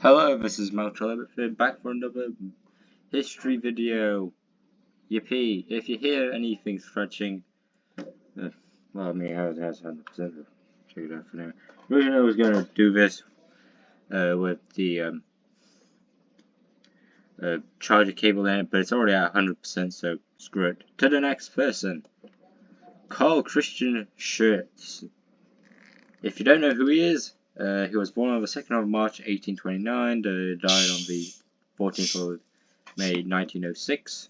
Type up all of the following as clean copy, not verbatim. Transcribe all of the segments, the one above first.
Hello, this is Malcolm back for another history video. Yippee! If you hear anything scratching, well, I mean, it has 100%. Check it out for now. Originally, I was going to do this with the charger cable in it, but it's already at 100%, so screw it. To the next person, Carl Christian Schurz. If you don't know who he is, he was born on the 2nd of March 1829, died on the 14th of May 1906.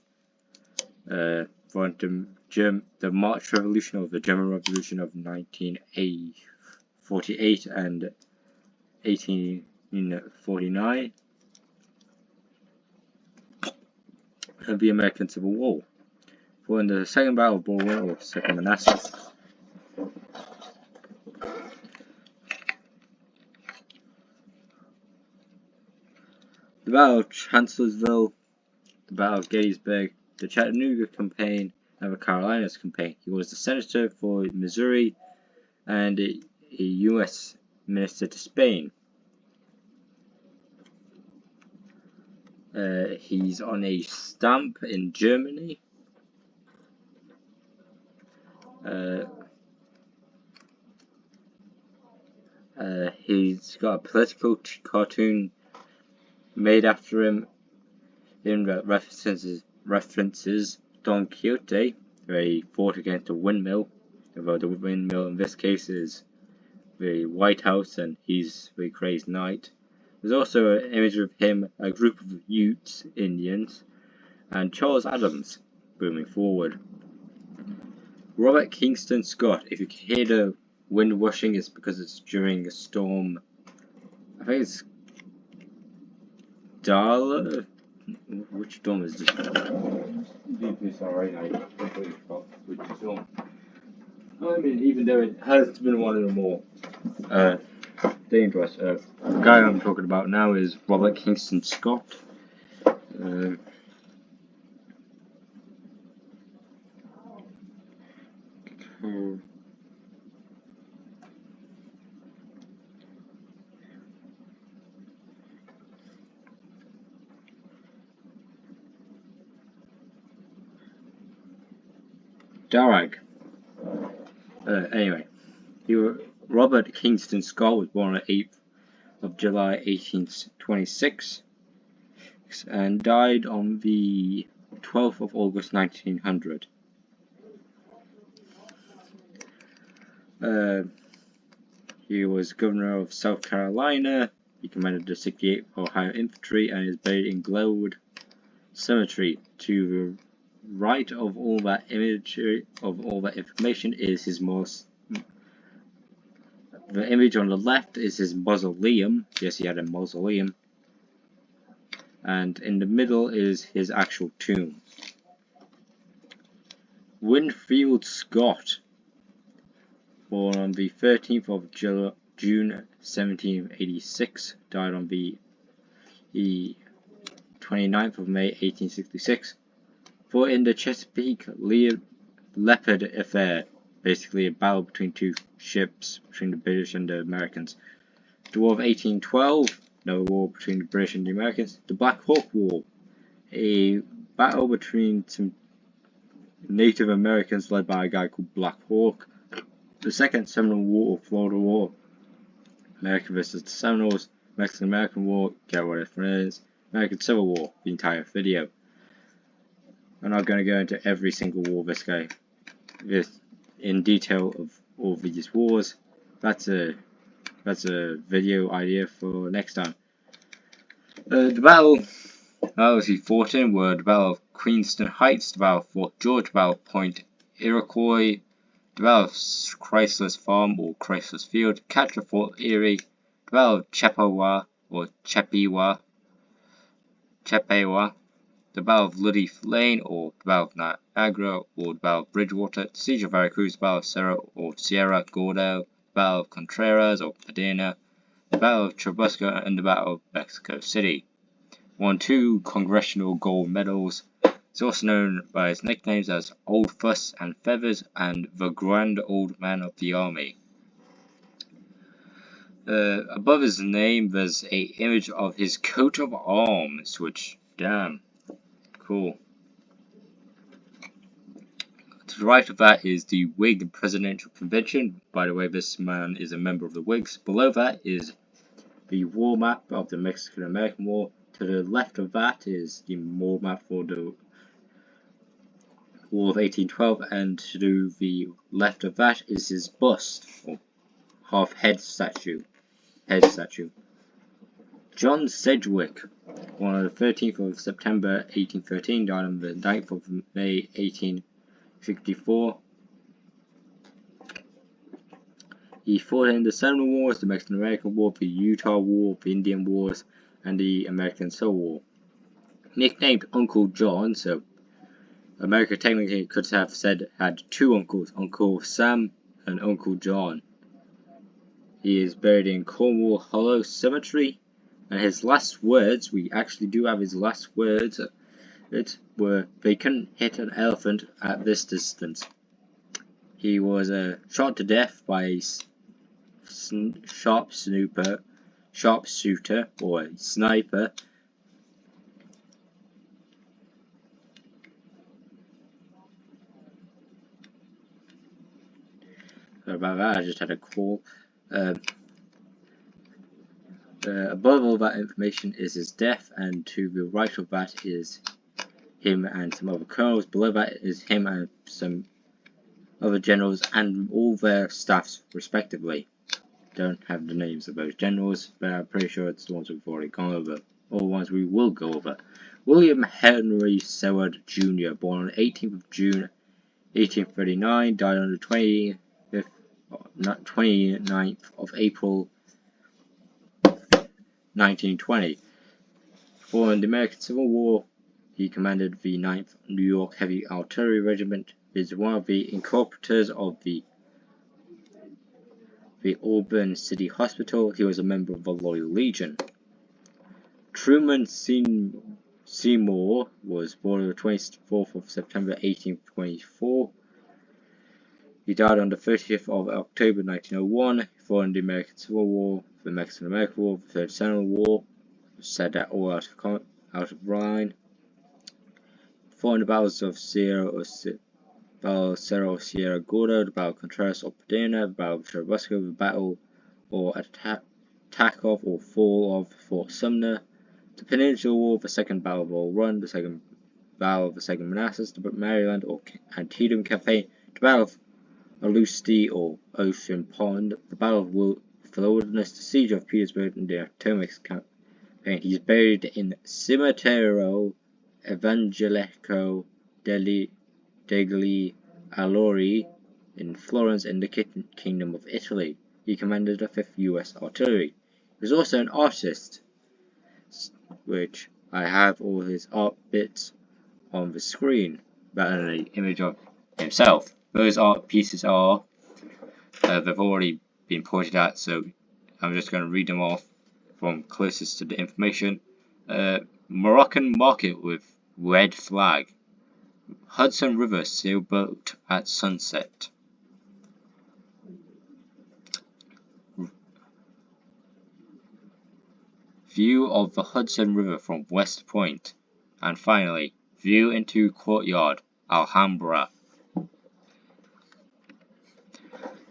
For the March Revolution or the German Revolution of 1948 and 1849, and the American Civil War. For in the Second Battle of Bull Run or Second Manassas. The Battle of Chancellorsville, the Battle of Gettysburg, the Chattanooga Campaign, and the Carolinas Campaign. He was the senator for Missouri and a U.S. minister to Spain. He's on a stamp in Germany. He's got a political cartoon made after him in references Don Quixote, where he fought against a windmill, although the windmill in this case is the White House and he's the crazed knight. There's also an image of him, a group of Utes, Indians, and Charles Adams booming forward. Robert Kingston Scott. If you can hear the wind whooshing, it's because it's during a storm. I think it's Darla. Which storm is this? Alright, I completely forgot which storm. I mean, even though it has been one of the more dangerous. The guy I'm talking about now is Robert Kingston Scott. Darag. Anyway, Robert Kingston Scott was born on the 8th of July 1826 and died on the 12th of August 1900. He was governor of South Carolina. He commanded the 68th Ohio Infantry and is buried in Glenwood Cemetery. To the right of all that imagery, of all that information, is his the image on the left is his mausoleum. Yes, he had a mausoleum. And in the middle is his actual tomb. Winfield Scott, born on the 13th of June 1786, died on the 29th of May 1866. Fought in the Chesapeake Leopard Affair, basically a battle between two ships between the British and the Americans. The War of 1812, another war between the British and the Americans. The Black Hawk War, a battle between some Native Americans led by a guy called Black Hawk. The Second Seminole War or Florida War, America versus the Seminoles. Mexican-American War, get what it is. American Civil War, the entire video. I'm not going to go into every single war in detail of all these wars. That's a video idea for next time. The battles he fought in were the Battle of Queenston Heights, the Battle of Fort George, the Battle of Point Iroquois, the Battle of Chrysler's Farm or Chrysler's Field, capture of Fort Erie, the Battle of Chippewa or Chippewa, the Battle of Luddy Lane or the Battle of Niagara or the Battle of Bridgewater, the Siege of Veracruz, the Battle of Sierra Gordo, the Battle of Contreras or Padena, the Battle of Churubusco, and the Battle of Mexico City. Won 2 Congressional Gold Medals. He's also known by his nicknames as Old Fuss and Feathers and the Grand Old Man of the Army. Above his name, there's a image of his coat of arms, which, damn, cool. To the right of that is the Whig Presidential Convention. By the way, this man is a member of the Whigs. Below that is the war map of the Mexican-American War. To the left of that is the war map for the War of 1812, and to the left of that is his bust, or half head statue. John Sedgwick, born on the 13th of September 1813, died on the 9th of May 1864. He fought in the Seminole Wars, the Mexican-American War, the Utah War, the Indian Wars, and the American Civil War. Nicknamed Uncle John, so America technically could have said had two uncles, Uncle Sam and Uncle John. He is buried in Cornwall Hollow Cemetery, and his last words, we actually do have his last words, were, "They couldn't hit an elephant at this distance." He was shot to death by a sharpshooter or a sniper. Sorry about that, I just had a call. Above all that information is his death, and to the right of that is him and some other colonels. Below that is him and some other generals and all their staffs respectively. Don't have the names of those generals, but I'm pretty sure it's the ones we've already gone over, or the ones we will go over. William Henry Seward Jr., born on 18th of June 1839, died on the 29th of April 1920. For the American Civil War, he commanded the 9th New York Heavy Artillery Regiment. He is one of the incorporators of the Auburn City Hospital. He was a member of the Loyal Legion. Truman Seymour was born on the 24th of September 1824. He died on the 30th of October 1901. He fought in the American Civil War, the Mexican-American War, the Third Seminole War. Said that all out of line. Fought in the battles of Cerro Sierra Gorda, the Battle of Contreras or Padena, the Battle of Churubusco, the battle or attack of or fall of Fort Sumner, the Peninsula War, the Second Battle of Bull Run, the Second Battle of the Second Manassas, the Maryland or Antietam Campaign, the Battle of Olustee or Ocean Pond, the Battle of the Wilderness, the Siege of Petersburg, and the Potomac Campaign. He's buried in Cimitero Evangelico degli Allori in Florence in the Kingdom of Italy. He commanded the 5th U.S. Artillery. He was also an artist, which I have all his art bits on the screen, better than an image of himself. Those art pieces are, they've already been pointed out, so I'm just going to read them off from closest to the information. Moroccan market with red flag. Hudson River sailboat at sunset. View of the Hudson River from West Point. And finally, view into courtyard, Alhambra.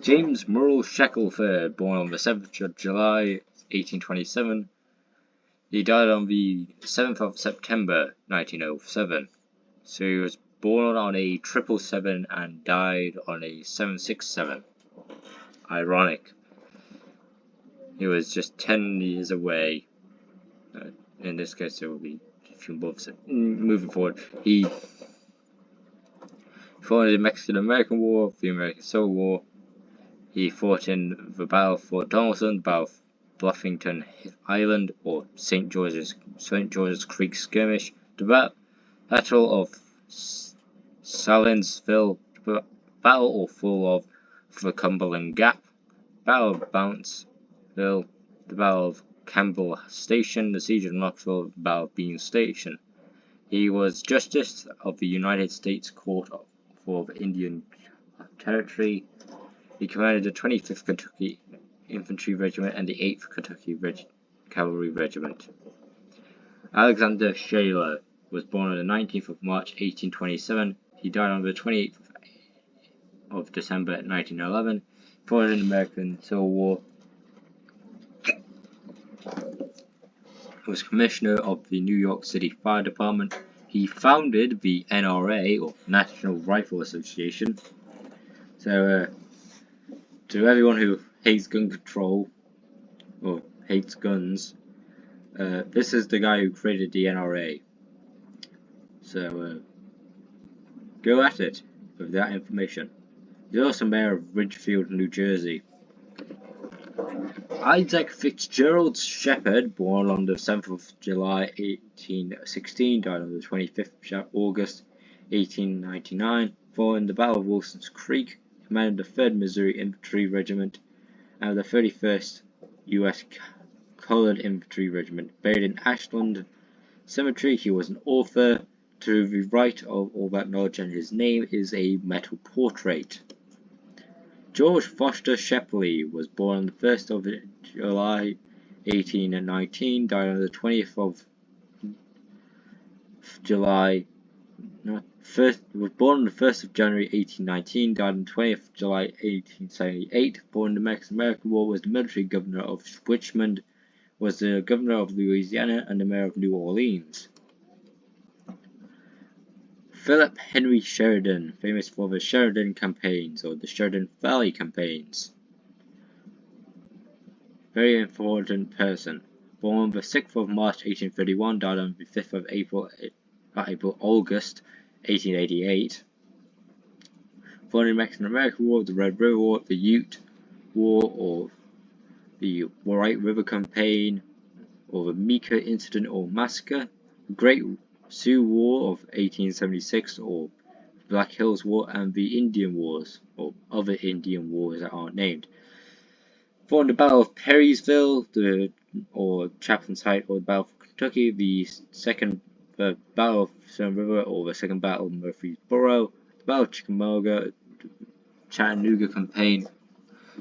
James Murrell Shackelford, born on the 7th of July 1827. He died on the 7th of September 1907. So he was born on a 777 and died on a 767. Ironic. He was just 10 years away. In this case, it will be a few months. Moving forward, he fought in the Mexican-American War, the American Civil War. He fought in the Battle of Fort Donelson, the Battle of Bluffington Island, or St. George's Creek Skirmish, the Battle of Salinsville, the Battle or Fall of the Cumberland Gap, Battle of Bountsville, the Battle of Campbell Station, the Siege of Knoxville, the Battle of Bean Station. He was Justice of the United States Court for the Indian Territory. He commanded the 25th Kentucky Infantry Regiment and the 8th Kentucky Cavalry Regiment. Alexander Shaler was born on the 19th of March 1827. He died on the 28th of December 1911. Fought in the American Civil War. He was commissioner of the New York City Fire Department. He founded the NRA, or National Rifle Association. So, to everyone who hates gun control, or hates guns, this is the guy who created the NRA. So, go at it with that information. He's also mayor of Ridgefield, New Jersey. Isaac Fitzgerald Shepard, born on the 7th of July 1816, died on the 25th of August 1899, fought in the Battle of Wilson's Creek, commanded the 3rd Missouri Infantry Regiment and the 31st U.S. Colored Infantry Regiment. Buried in Ashland Cemetery, he was an author. To the right of all that knowledge, and his name is a metal portrait. George Foster Shepley was born on the 1st of July 1819, died on the 20th of July, was born on the 1st of January 1819, died on the 20th of July 1878, born in the Mexican-American War, was the military governor of Richmond, was the governor of Louisiana, and the mayor of New Orleans. Philip Henry Sheridan, famous for the Sheridan campaigns or the Sheridan Valley campaigns. Very important person. Born on the 6th of March 1831, died on the 5th of August 1888. Born in the Mexican-American War, the Red River War, the Ute War, or the White River Campaign, or the Meeker Incident or Massacre, the Great Sioux War of 1876, or Black Hills War, and the Indian Wars, or other Indian Wars that aren't named. Fought in the Battle of Perrysville, or Chaplain's Height, or the Battle of Kentucky, the Battle of Stone River, or the Second Battle of Murfreesboro, the Battle of Chickamauga, Chattanooga Campaign,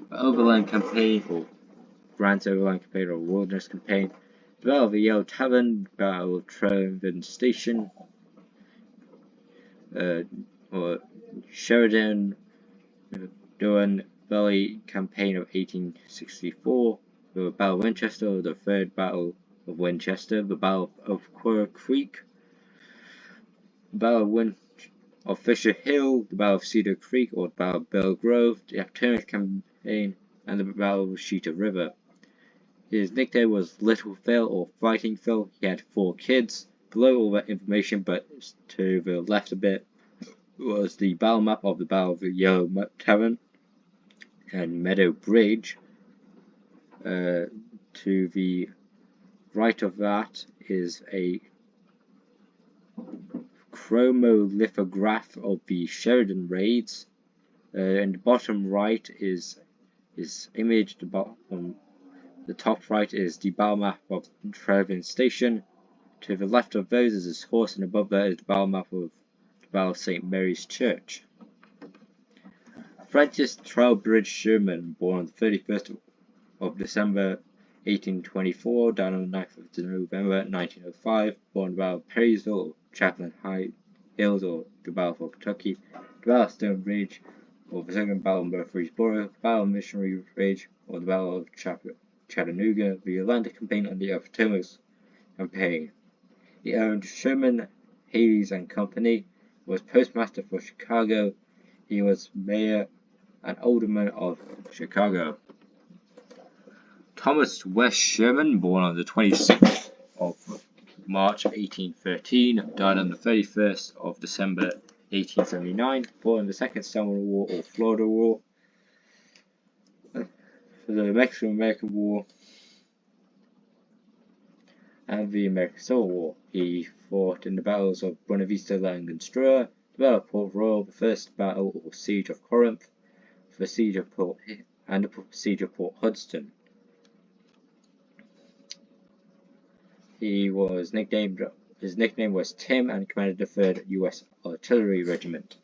the Overland Campaign, or Grant's Overland Campaign, or Wilderness Campaign, the Battle of the Yellow Tavern, Battle of Trenton Station, or Sheridan Doan Valley Campaign of 1864, the Battle of Winchester, the Third Battle of Winchester, the Battle of Oquirrh Creek, the Battle of Fisher Hill, the Battle of Cedar Creek, or the Battle of Bell Grove, the Appomattox Campaign, and the Battle of Cheetah River. His nickname was Little Phil or Fighting Phil. He had 4 kids. Below all that information, but to the left a bit, was the battle map of the Battle of the Yellow Tavern and Meadow Bridge. To the right of that is a chromolithograph of the Sheridan raids. And the bottom right is imaged on the top right is the battle map of Trenton Station. To the left of those is his horse, and above that is the battle map of the Battle of St. Mary's Church. Francis Trowbridge Sherman, born on the 31st of December 1824, died on the 9th of November 1905, born in the Battle of Perrysville, or Chaplain Hills, or the Battle of Kentucky, the Battle of Stone Ridge, or the Second Battle of Murfreesboro, the Battle of Missionary Ridge, or the Battle of Chattanooga, the Atlantic Campaign, and the Appomattox Campaign. He owned Sherman, Hayes and Company, was postmaster for Chicago. He was mayor and alderman of Chicago. Thomas West Sherman, born on the 26th of March 1813, died on the 31st of December 1879, fought in the Second Seminole War or Florida War, for the Mexican-American War, and the American Civil War. He fought in the battles of Buena Vista, Langostura, the Battle of Port Royal, the First Battle or Siege of Corinth, the Siege of Port Hudson. His nickname was Tim, and commanded the 3rd U.S. Artillery Regiment.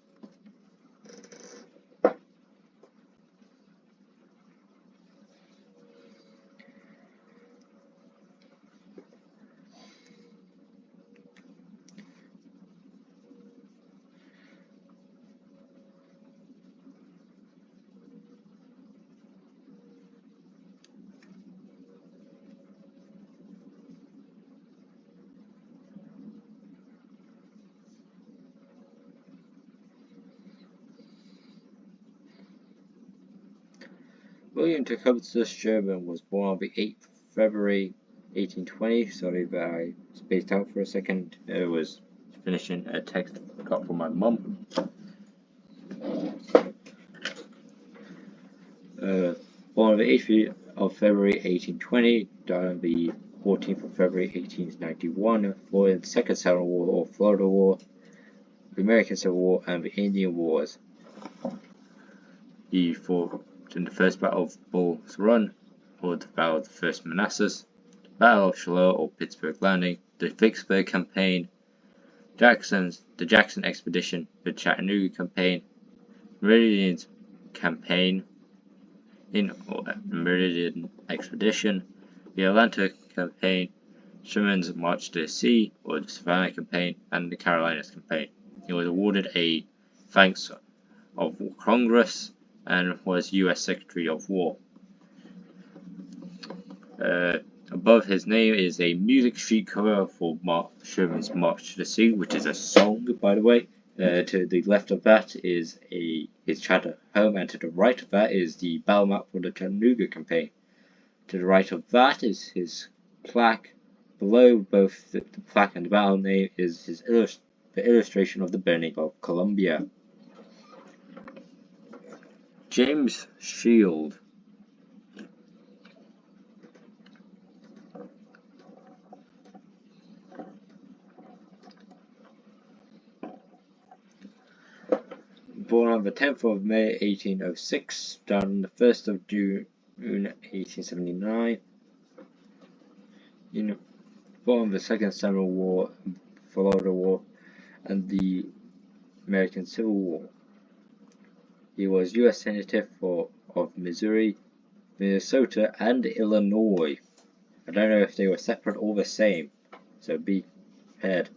William Tecumseh Sherman was born on the 8th of February 1820. Sorry that I spaced out for a second. It was finishing a text I got from my mum. Born on the 8th of February 1820, died on the 14th of February 1891, fought in the Second Civil War or Florida War, the American Civil War, and the Indian Wars. He fought in the First Battle of Bull's Run, or the Battle of the First Manassas, the Battle of Shiloh or Pittsburgh Landing, the Vicksburg Campaign, the Jackson Expedition, the Chattanooga Campaign, Meridian's Campaign, Meridian Expedition, the Atlanta Campaign, Sherman's March to the Sea, or the Savannah Campaign, and the Carolinas Campaign. He was awarded a Thanks of Congress and was U.S. Secretary of War. Above his name is a music sheet cover for Sherman's March to the Sea, which is a song, by the way. To the left of that is his Chatham home, and to the right of that is the battle map for the Chattanooga Campaign. To the right of that is his plaque. Below both the plaque and the battle name is the illustration of the burning of Columbia. James Shield. Born on the 10th of May 1806, died on the 1st of June 1879. Born in the Second Civil War, Florida War, and the American Civil War. He was U.S. Senator of Missouri, Minnesota, and Illinois. I don't know if they were separate or the same, so be prepared.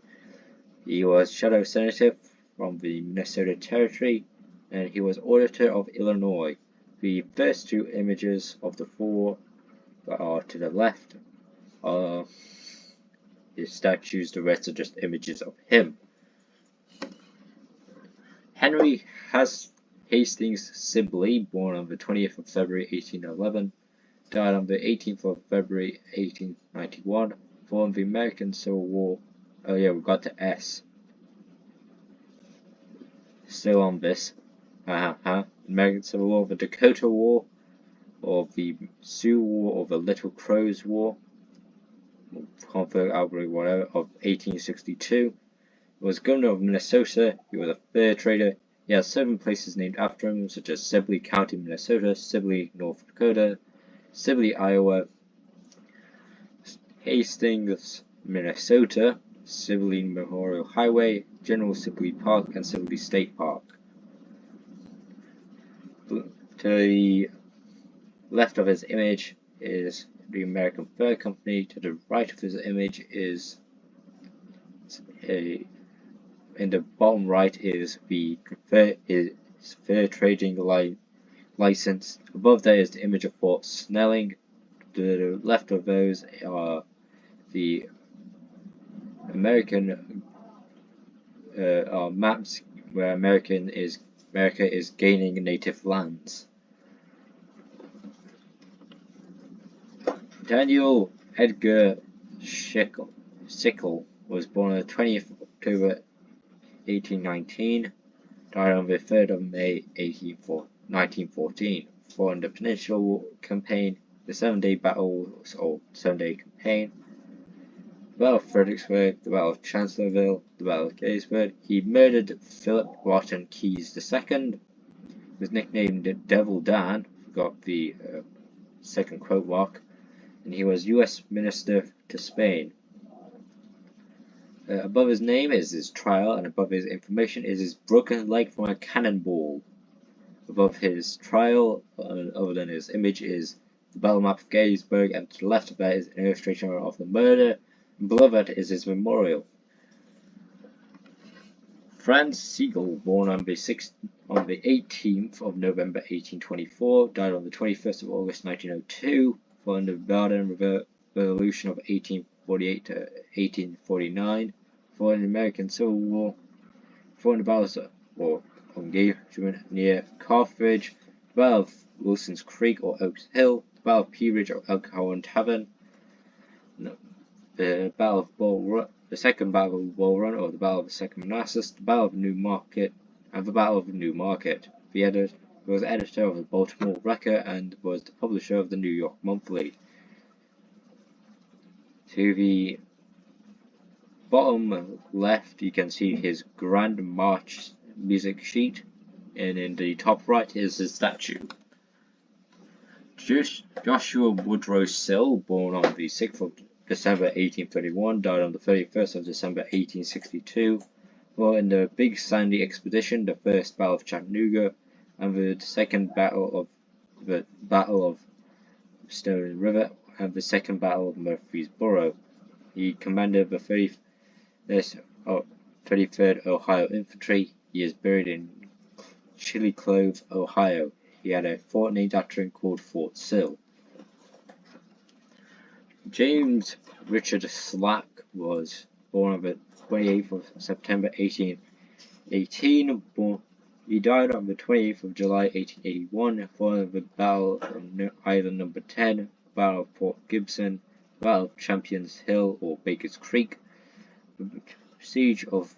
He was Shadow Senator from the Minnesota Territory, and he was Auditor of Illinois. The first two images of the four that are to the left are his statues, the rest are just images of him. Henry Hastings Sibley, born on the 20th of February 1811, died on the 18th of February 1891, fought in the American Civil War. Oh yeah, we got to S. Still on this. American Civil War, the Dakota War, or the Sioux War, or the Little Crows War, conflict outbreak, whatever, of 1862. He was governor of Minnesota. He was a fur trader. He has 7 places named after him, such as Sibley County, Minnesota, Sibley, North Dakota, Sibley, Iowa, Hastings, Minnesota, Sibley Memorial Highway, General Sibley Park, and Sibley State Park. To the left of his image is the American Fur Company. To the right of his image is in the bottom right is the fur trading license. Above there is the image of Fort Snelling. To the left of those are the American maps where America is gaining native lands. Daniel Edgar Sickle was born on the 20th of October 1819, died on the 3rd of May 1914, fought in the Peninsula Campaign, the 7-day battles or 7-day campaign, the Battle of Fredericksburg, the Battle of Chancellorsville, the Battle of Gettysburg. He murdered Philip Wharton Keyes II, was nicknamed Devil Dan, forgot the second quote mark, and he was U.S. Minister to Spain. Above his name is his trial, and above his information is his broken leg from a cannonball. Above his trial, other than his image, is the battle map of Gettysburg, and to the left of that is an illustration of the murder, and below that is his memorial. Franz Siegel, born on the 18th of November 1824, died on the 21st of August 1902, following the Belgian Revolution of 1848 to 1849, following the American Civil War, following the battles of engagement near Carthage, the Battle of Wilson's Creek or Oaks Hill, the Battle of Pea Ridge or Elkhorn Tavern, the Battle of Bull Run, the Second Battle of Bull Run or the Battle of the Second Manassas, the Battle of New Market, and the Battle of New Market. He was editor of the Baltimore Record and was the publisher of the New York Monthly. To the bottom left, you can see his Grand March music sheet, and in the top right is his statue. Joshua Woodrow Sill, born on the 6th of December 1831, died on the 31st of December 1862, fought in the Big Sandy Expedition, the First Battle of Chattanooga, and the Second Battle of Stone River, and the Second Battle of Murfreesboro. He commanded the 33rd Ohio Infantry. He is buried in Chilli Clove, Ohio. He had a fort named after him called Fort Sill. James Richard Slack was born on the 28th of September 1818. He died on the 28th of July 1881 following the Battle of Island No. 10, Battle of Port Gibson, Battle of Champions Hill or Baker's Creek, the Siege of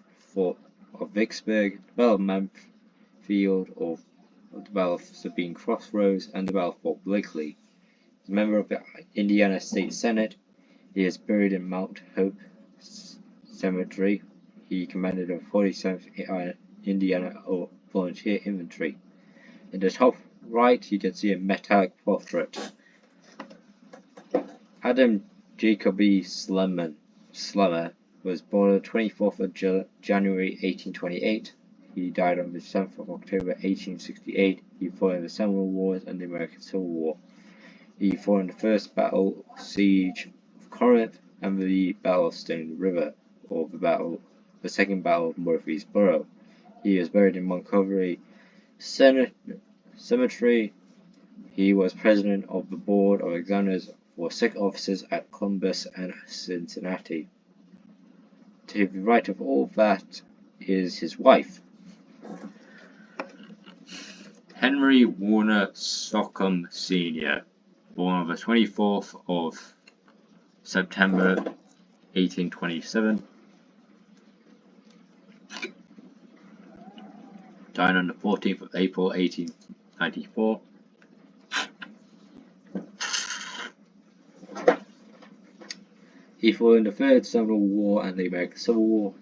Vicksburg, the Battle of Mansfield or the Battle of Sabine Crossroads, and the Battle of Fort Blakely. As a member of the Indiana State Senate, he is buried in Mount Hope Cemetery. He commanded the 47th Indiana Volunteer Infantry. In the top right, you can see a metallic portrait. Adam Jacoby Slemmer was born on the 24th of January 1828. He died on the 7th of October 1868. He fought in the Seminole Wars and the American Civil War. He fought in the First Battle Siege of Corinth and the Battle of Stone River, or the Second Battle of Murfreesboro. He is buried in Montgomery Cemetery. He was president of the Board of Examiners for Sick Officers at Columbus and Cincinnati. To the right of all that is his wife, Henry Warner Stockham Sr., born on the 24th of September 1827, died on the 14th of April 1894. He fought in the Third Seminole War and the American Civil War.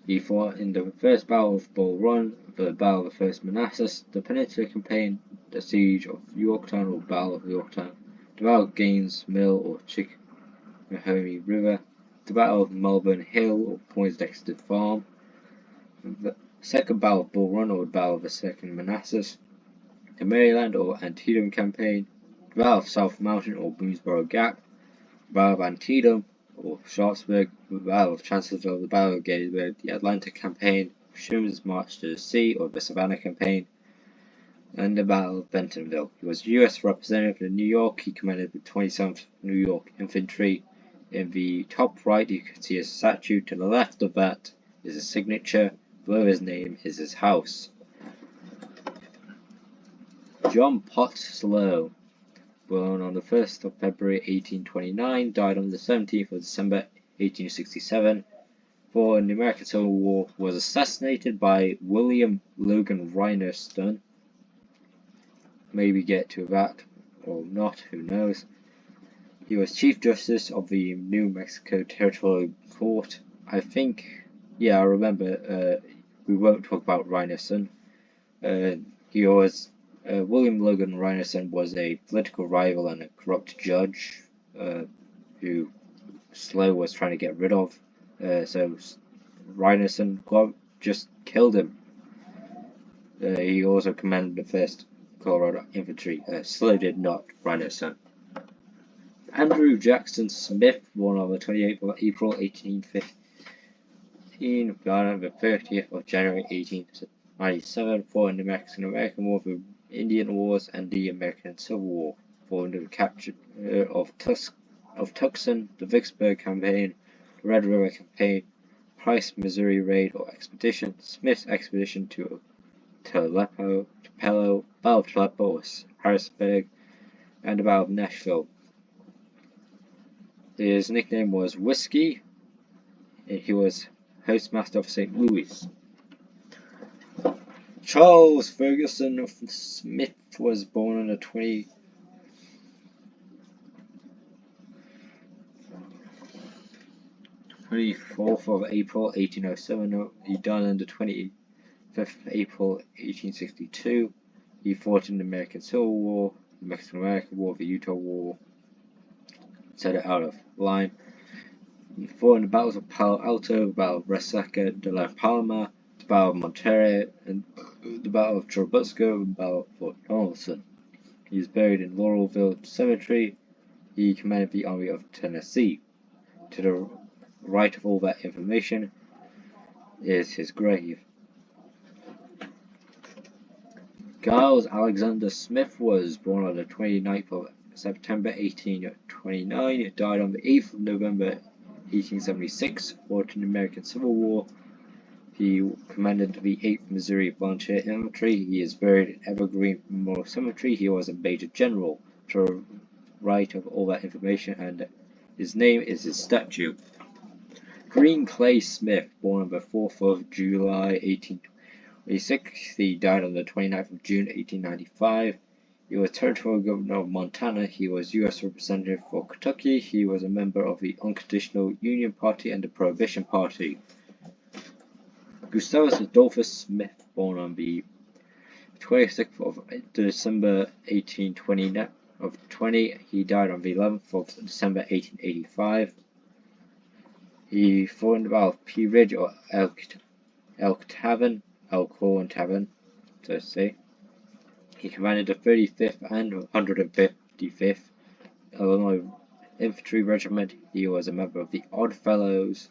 He fought in the First Battle of Bull Run, the Battle of the First Manassas, the Peninsula Campaign, the Siege of Yorktown or Battle of Yorktown, the Battle of Gaines Mill or Chickahominy River, the Battle of Melbourne Hill or Poindexter Farm, the Second Battle of Bull Run or the Battle of the Second Manassas, the Maryland or Antietam Campaign, the Battle of South Mountain or Boonesboro Gap, the Battle of Antietam or Sharpsburg, the Battle of Chancellorsville, the Battle of Gettysburg, the Atlanta Campaign, Sherman's March to the Sea or the Savannah Campaign, and the Battle of Bentonville. He was U.S. representative in New York. He commanded the 27th New York Infantry. In the top right, you can see a statue. To the left of that is a signature. Below his name is his house. John Potts Slough, born on the 1st of February 1829, died on the 17th of December 1867, fought in the American Civil War, was assassinated by William Logan Rynerston. Maybe get to that, or not, who knows. He was Chief Justice of the New Mexico Territorial Court. I remember, we won't talk about Rynerston. William Logan Rynerston was a political rival and a corrupt judge who Slough was trying to get rid of. So Rynerston just killed him. He also commanded the 1st Colorado Infantry. Slough did not, Rynerston. Andrew Jackson Smith, born on the 28th of April 1815, died on the 30th of January 1897, fought in the Mexican-American War, the Indian Wars, and the American Civil War, fought in the capture of Tucson, the Vicksburg Campaign, the Red River Campaign, Price, Missouri Raid or Expedition, Smith's Expedition to Tupelo, Battle of Tupelo, Harrisburg, and the Battle of Nashville. His nickname was Whiskey, and he was Postmaster of St. Louis. Charles Ferguson Smith was born on the 24th of April 1807. He died on the 25th of April 1862. He fought in the American Civil War, the Mexican-American War, the Utah War, set it out of line. He fought in the battles of Palo Alto, the Battle of Resaca de la Palma, the Battle of Monterrey, and the Battle of Churubusco, and the Battle of Fort Donelson. He is buried in Laurelville Cemetery. He commanded the Army of Tennessee. To the right of all that information is his grave. Giles Alexander Smith was born on the 29th of September 1829, died on the 8th of November 1876, fought in the American Civil War. He commanded the 8th Missouri Volunteer Infantry. He is buried in Evergreen Memorial Cemetery. He was a Major General. To the right of all that information, and his name is his statue. Green Clay Smith, born on the 4th of July 1826. He died on the 29th of June 1895. He was Territorial Governor of Montana. He was U.S. Representative for Kentucky. He was a member of the Unconditional Union Party and the Prohibition Party. Gustavus Adolphus Smith, born on the 26th of December 1820. He died on the 11th of December 1885. He fought in the Battle of Pea Ridge or Elkhorn Tavern, so to say. He commanded the 35th and 155th Illinois Infantry Regiment. He was a member of the Odd Fellows.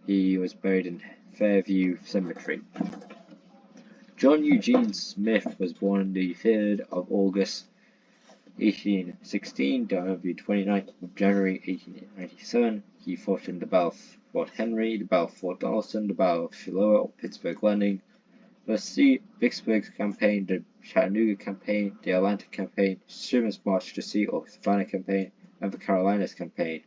He was buried in Fairview Cemetery. John Eugene Smith was born on the 3rd of August 1816, died on the 29th of January 1897. He fought in the Battle of Fort Henry, the Battle of Fort Donelson, the Battle of Shiloh or Pittsburgh Landing, the Vicksburg Campaign, the Chattanooga Campaign, the Atlanta Campaign, Sherman's March to Sea or Savannah Campaign, and the Carolinas Campaign.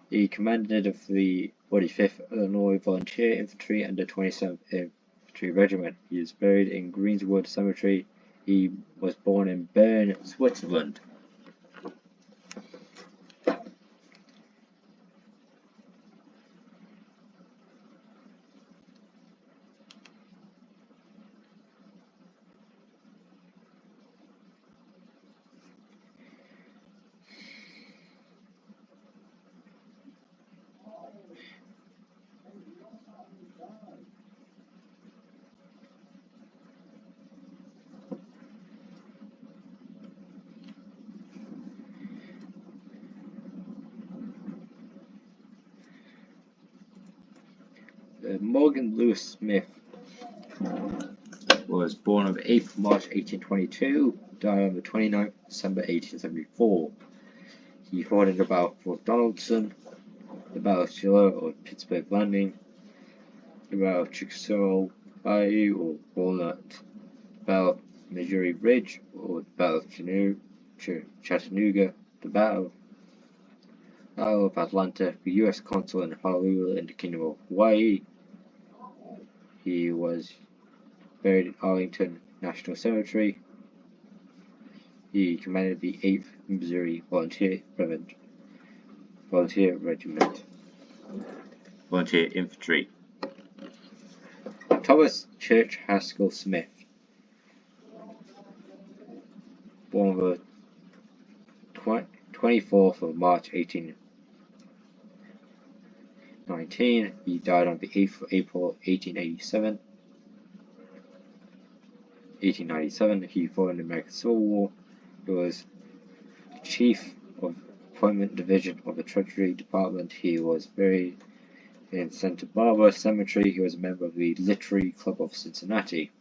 He commanded of the 45th Illinois Volunteer Infantry and the 27th Infantry Regiment. He is buried in Greenswood Cemetery. He was born in Bern, Switzerland. Morgan Lewis Smith was born on the 8th of March 1822, died on the 29th of December 1874. He fought in the Battle of Fort Donelson, the Battle of Shiloh or Pittsburgh Landing, the Battle of Chickasaw Bayou or Walnut, the Battle of Missouri Ridge or the Battle of Chattanooga, the Battle of Atlanta, the U.S. Consul in Honolulu in the Kingdom of Hawaii. He was buried in Arlington National Cemetery. He commanded the 8th Missouri Volunteer Infantry. Thomas Church Haskell Smith, born on the 24th of March 1819. He died on the 8th of April 1897. He fought in the American Civil War. He was Chief of Appointment Division of the Treasury Department. He was buried in Santa Barbara Cemetery. He was a member of the Literary Club of Cincinnati.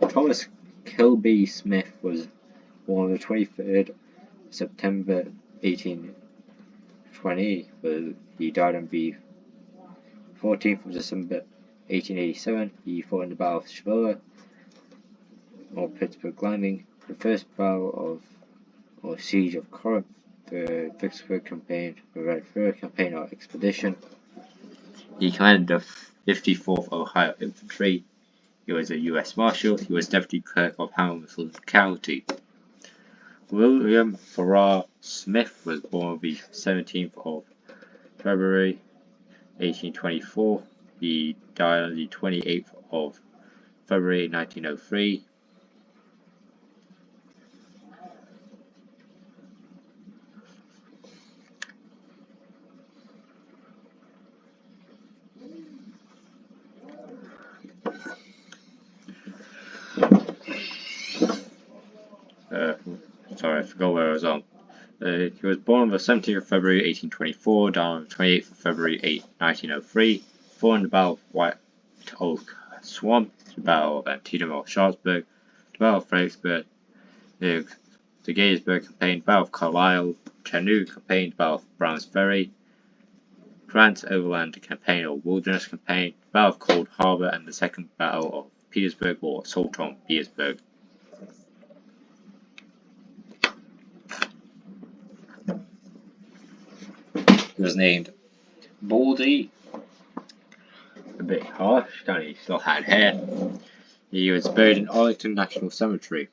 Thomas Kilby Smith was born on the 23rd September 1820, but he died on the 14th of December 1887, he fought in the Battle of Civil or Pittsburgh Landing, the first battle or siege of Corinth, the Vicksburg campaign, the Red River campaign or expedition. He commanded the 54th Ohio Infantry. He was a U.S. Marshal. He was Deputy Clerk of Hamilton County. William Farrar Smith was born on the 17th of February 1824. He died on the 28th of February 1903. Sorry, I forgot where I was on. He was born on the 17th of February 1824, died on the 28th of February 1903. Fought in the Battle of White Oak Swamp, the Battle of Antietam or Sharpsburg, the Battle of Fredericksburg, the Gettysburg Campaign, the Battle of Carlisle, Chattanooga Campaign, the Battle of Browns Ferry, Grant's Overland Campaign or Wilderness Campaign, the Battle of Cold Harbor, and the Second Battle of Petersburg or Assault on Petersburg. He was named Baldy, a bit harsh, he still had hair. He was buried in Arlington National Cemetery.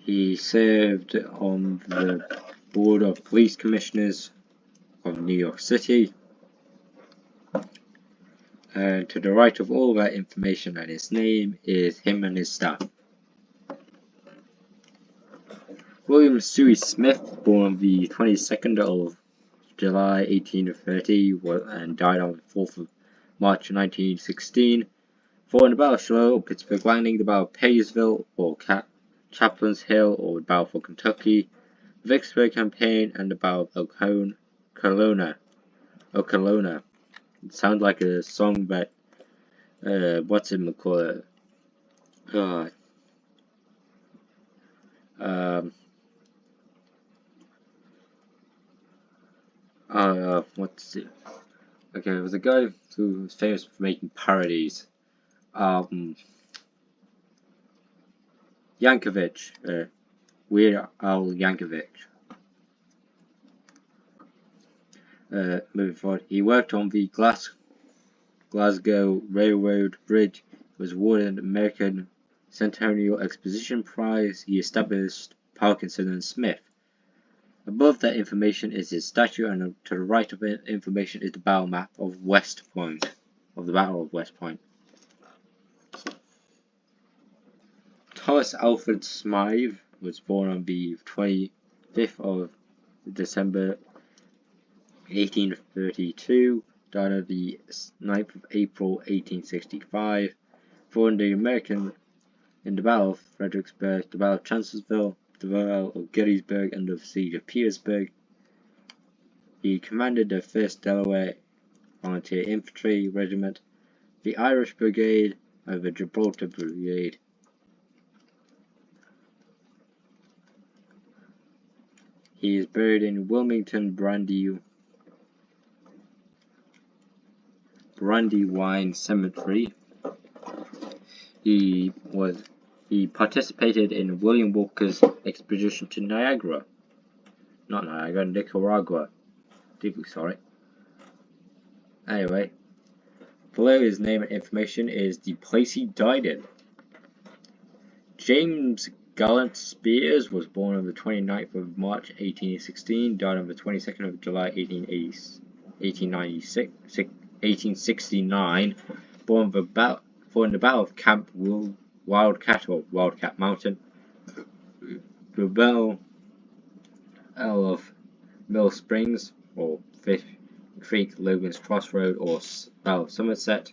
He served on the Board of Police Commissioners of New York City. And to the right of all that information and his name is him and his staff. William Suey Smith, born on the 22nd of July 1830 and died on the 4th of March 1916, fought in the Battle of Shiloh or Pittsburgh Landing, the Battle of Paysville or Chaplain's Hill or the Battle for Kentucky, the Vicksburg Campaign, and the Battle of Okolona. It sounds like a song, but what's it call it? What's it? Okay, there was a guy who was famous for making parodies. Yankovic, Weird Al Yankovic. Moving forward, he worked on the Glasgow Railroad Bridge. He was awarded an American Centennial Exposition Prize. He established Parkinson and Smith. Above that information is his statue, and to the right of it information is the battle map of West Point, of the Battle of West Point. Thomas Alfred Smythe was born on the 25th of December 1832, died on the 9th of April 1865, fought in the Battle of Fredericksburg, the Battle of Chancellorsville, the Battle of Gettysburg, and the Siege of Petersburg. He commanded the 1st Delaware Volunteer Infantry Regiment, the Irish Brigade, and the Gibraltar Brigade. He is buried in Wilmington Brandywine Cemetery. He participated in William Walker's expedition to Niagara. Not Niagara, Nicaragua. Deeply sorry. Anyway, below his name and information is the place he died in. James Gallant Spears was born on the 29th of March 1816, died on the 22nd of July 1869, born in the Battle of Camp Wildcat or Wildcat Mountain, the Battle of Mill Springs or Fish Creek, Logan's Crossroad or Battle of Somerset,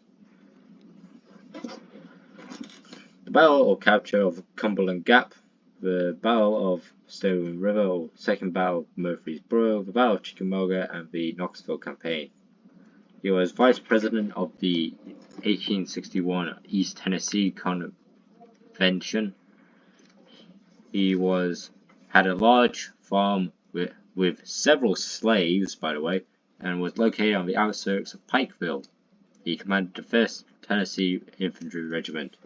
the Battle or Capture of Cumberland Gap, the Battle of Stone River or Second Battle of Murfreesboro, the Battle of Chickamauga, and the Knoxville Campaign. He was Vice President of the 1861 East Tennessee Convention. He had a large farm with several slaves, by the way, and was located on the outskirts of Pikeville. He commanded the 1st Tennessee Infantry Regiment.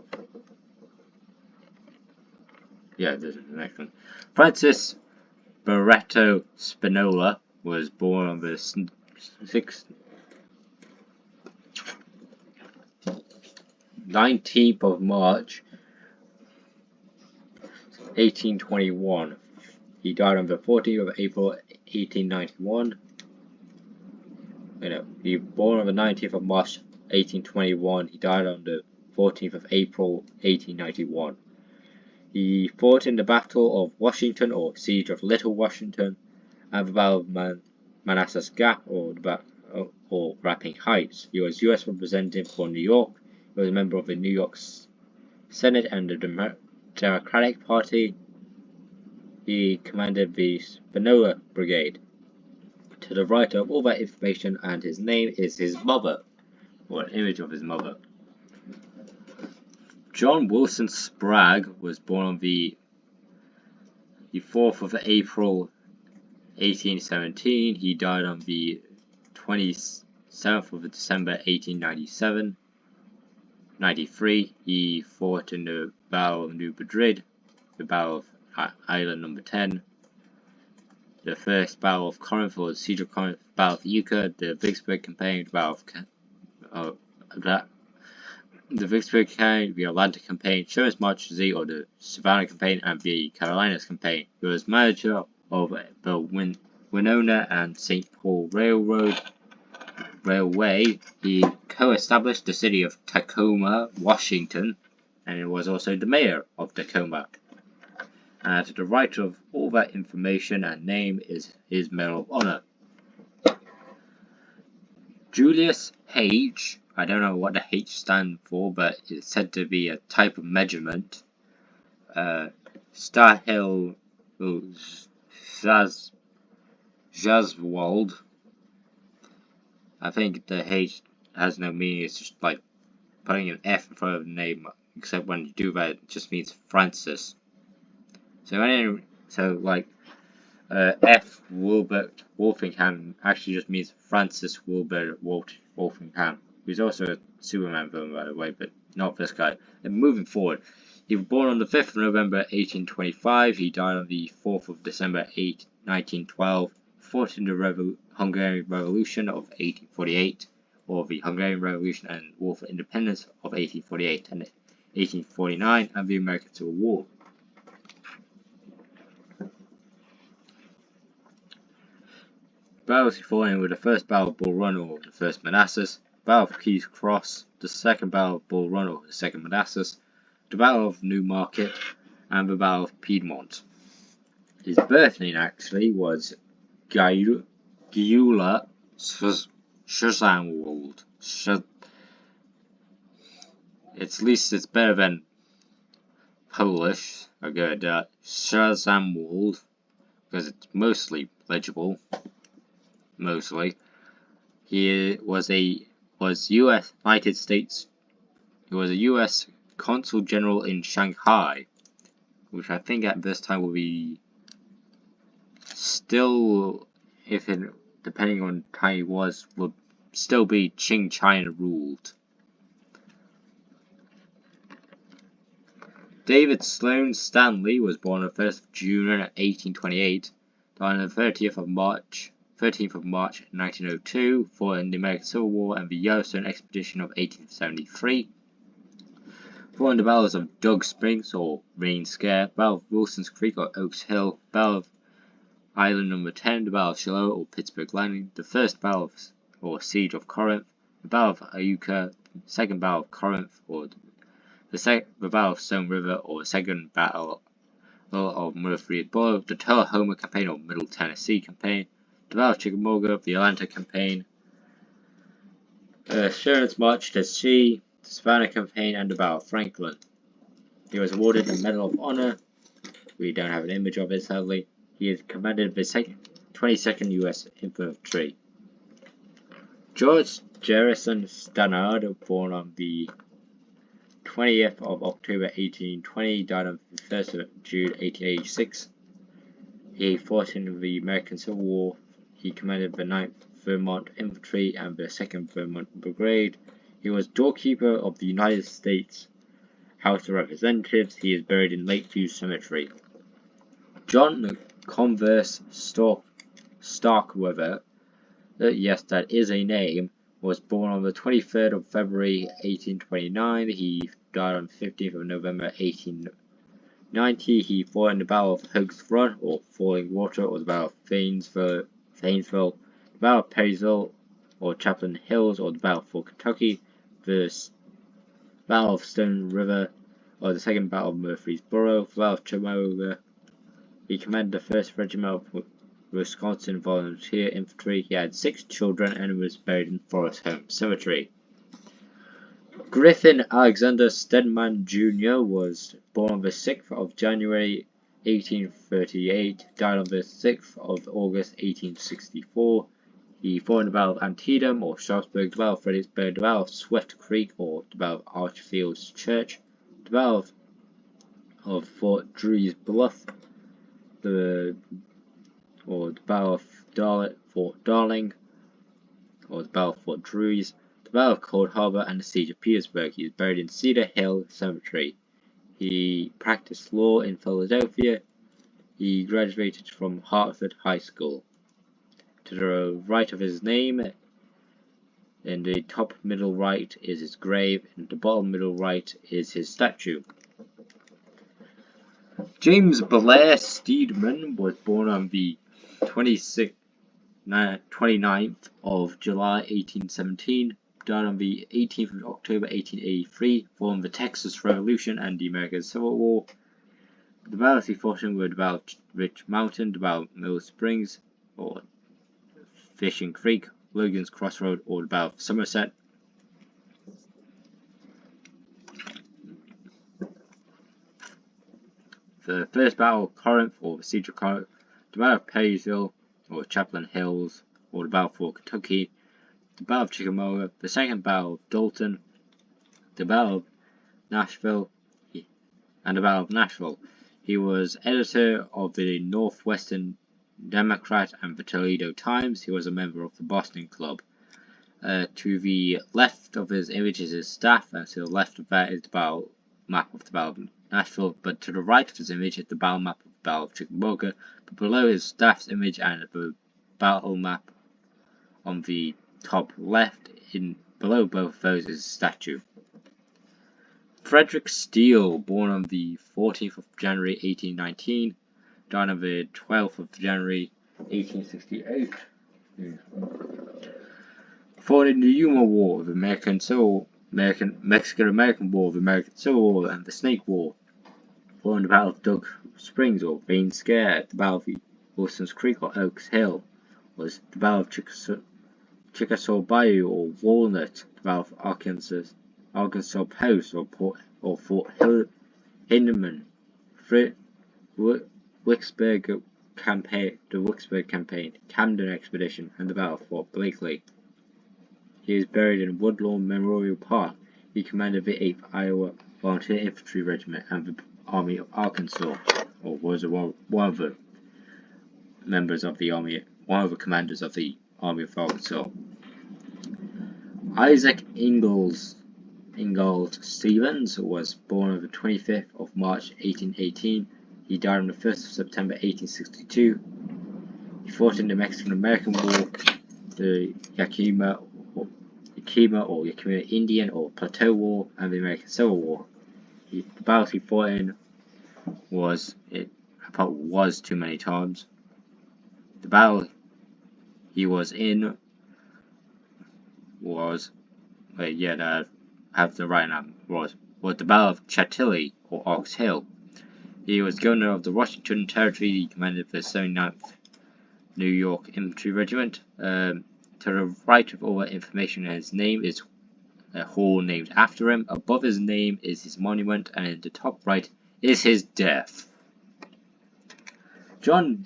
Yeah, this is the next one. Francis Barreto Spinola was born on the 19th of March, 1821. He died on the 14th of April, 1891. He was born on the 19th of March, 1821. He died on the 14th of April, 1891. He fought in the Battle of Washington, or Siege of Little Washington, and the Battle of Manassas Gap, or Rapping Heights. He was U.S. representative for New York. He was a member of the New York Senate and the Democratic Party. He commanded the Spinola Brigade. To the right of all that information and his name is his mother, or an image of his mother. John Wilson Sprague was born on the 4th of April, 1817. He died on the 27th of December, 1893. He fought in the Battle of New Madrid, the Battle of Island No. 10, the First Battle of Corinth, or the Siege of Corinth, Battle of Iuka, the Vicksburg Campaign, the Battle of the Vicksburg Campaign, the Atlanta Campaign, Sherman's March to Z, or the Savannah Campaign, and the Carolinas Campaign. He was manager of the Winona and St. Paul Railway. He co-established the city of Tacoma, Washington, and he was also the mayor of Tacoma. And to the right of all that information and name is his Medal of Honor. Julius H. I don't know what the H stands for, but it's said to be a type of measurement. Stahel Jaswald. I think the H has no meaning. It's just like putting an F in front of the name, except when you do that, it just means Francis. F. Wilbert Wolfingham actually just means Francis Wilbert Wolfingham. He's also a Superman villain, by the way, but not this guy. And moving forward, he was born on the 5th of November, 1825. He died on the 4th of December, 1912. Fought in the Hungarian Revolution of 1848, or the Hungarian Revolution and War for Independence of 1848 and 1849, and the American Civil War. Battles he fought in were the First Battle of Bull Run, or the First Manassas, Battle of Key's Cross, the Second Battle of Bull Run, or the Second Manassas, the Battle of Newmarket, and the Battle of Piedmont. His birth name actually was Gyula Szanwald. At least it's better than Polish. I go with that. Szanwald, because it's mostly legible. Mostly. He was United States. He was a U.S. Consul General in Shanghai, which I think at this time will be still, depending on how he was, would still be Qing China ruled. David Sloan Stanley was born on the 1st of June 1828, died on the 13th of March 1902, fought in the American Civil War and the Yellowstone Expedition of 1873. Fought in the battles of Dug Springs, or Rain Scare, Battle of Wilson's Creek, or Oaks Hill, Battle of Island No. 10, the Battle of Shiloh, or Pittsburgh Landing, the First Battle or Siege of Corinth, the Battle of Iuka, Second Battle of Corinth, or the Battle of Stone River, or Second Battle of Murfreesboro, the Tullahoma Campaign, or Middle Tennessee Campaign, the Battle of Chickamauga, the Atlanta Campaign, Sherman's March to Sea, the Savannah Campaign, and the Battle of Franklin. He was awarded the Medal of Honor. We don't have an image of it, sadly. He is commanded the 22nd U.S. Infantry. George Garrison Stannard, born on the 20th of October 1820, died on the 1st of June 1886. He fought in the American Civil War. He commanded the 9th Vermont Infantry and the 2nd Vermont Brigade. He was doorkeeper of the United States House of Representatives. He is buried in Lakeview Cemetery. John Converse Starkweather, yes, that is a name, was born on the 23rd of February 1829. He died on the 15th of November 1890. He fought in the Battle of Hoag's Run, or Falling Water, or the Battle of Thanesville, the Battle of Perrysville, or Chaplain Hills, or the Battle for Kentucky, the Battle of Stone River, or the Second Battle of Murfreesboro, the Battle of Chickamauga. He commanded the 1st Regiment of Wisconsin Volunteer Infantry. He had 6 children and was buried in Forest Home Cemetery. Griffin Alexander Stedman Jr. was born on the 6th of January 1838, died on the 6th of August 1864. He fought in the Battle of Antietam or Sharpsburg, the Battle of Fredericksburg, the Battle of Swift Creek or the Battle of Archfield's Church, the Battle of Fort Drew's Bluff, the Battle of Fort Darling, or the Battle of Fort Drew's, the Battle of Cold Harbor, and the Siege of Petersburg. He is buried in Cedar Hill Cemetery. He practiced law in Philadelphia. He graduated from Hartford High School. To the right of his name, in the top middle right, is his grave, and the bottom middle right is his statue. James Blair Steedman was born on the 29th of July 1817, died on the 18th of October 1883, fought the Texas Revolution and the American Civil War. The battles he fought in were the Battle of Rich Mountain, the Battle of Mill Springs, or Fishing Creek, Logan's Crossroad, or the Battle of Somerset. The first Battle of Corinth, or the Siege of Corinth, the Battle of Perrysville, or Chaplain Hills, or the Battle for Kentucky, the Battle of Chickamauga, the Second Battle of Dalton, the Battle of Nashville, and the Battle of Nashville. He was editor of the Northwestern Democrat and the Toledo Times. He was a member of the Boston Club. To the left of his image is his staff, and to the left of that is the battle map of the Battle of Nashville, but to the right of his image is the battle map of the Battle of Chickamauga, but below his staff's image and the battle map on the top left, below both of those is a statue. Frederick Steele, born on the 14th of January 1819, died on the 12th of January 1868. Fought in the Yuma War, the Mexican-American War, the American Civil War, and the Snake War. Fought in the Battle of Dug Springs or Vain Scare, the Battle of Wilson's Creek or Oaks Hill, was the Battle of Chickasaw Bayou or Walnut, the Battle of Arkansas Post or Fort Hinman, Vicksburg Campaign, the Vicksburg Campaign, Camden Expedition, and the Battle of Fort Blakely. He is buried in Woodlawn Memorial Park. He commanded the 8th Iowa Volunteer Infantry Regiment and the Army of Arkansas, or was one of the members of the Army, one of the commanders of the Army of Arkansas. Isaac Ingalls Stevens was born on the 25th of March 1818. He died on the 1st of September 1862. He fought in the Mexican-American War, the Yakima Indian or Plateau War, and the American Civil War. The battles he fought in was too many times. The battle he was in was the Battle of Chantilly or Ox Hill. He was governor of the Washington Territory. He commanded the 79th New York Infantry Regiment. To the right of all that information, his name is a hall named after him. Above his name is his monument, and in the top right is his death. John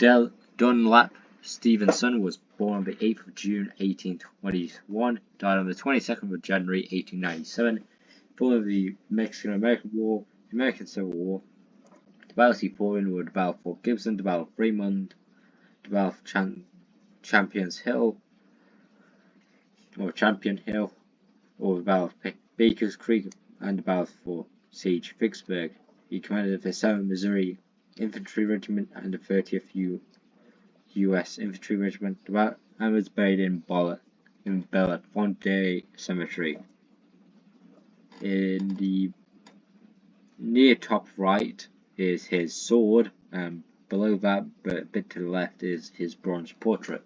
Dunlap Stevenson was born on the 8th of June 1821, died on the 22nd of January 1897, fought in the Mexican-American War, the American Civil War. The battles he fought in were the Battle of Fort Gibson, the Battle of Fremont, the Battle of Champion Hill, or the Battle of Baker's Creek, and the Battle for Siege Vicksburg. He commanded the 7th Missouri Infantry Regiment and the 30th U.S. Infantry Regiment, and was buried in Bellefonte Cemetery. In the near top right is his sword, and below that, but a bit to the left, is his bronze portrait.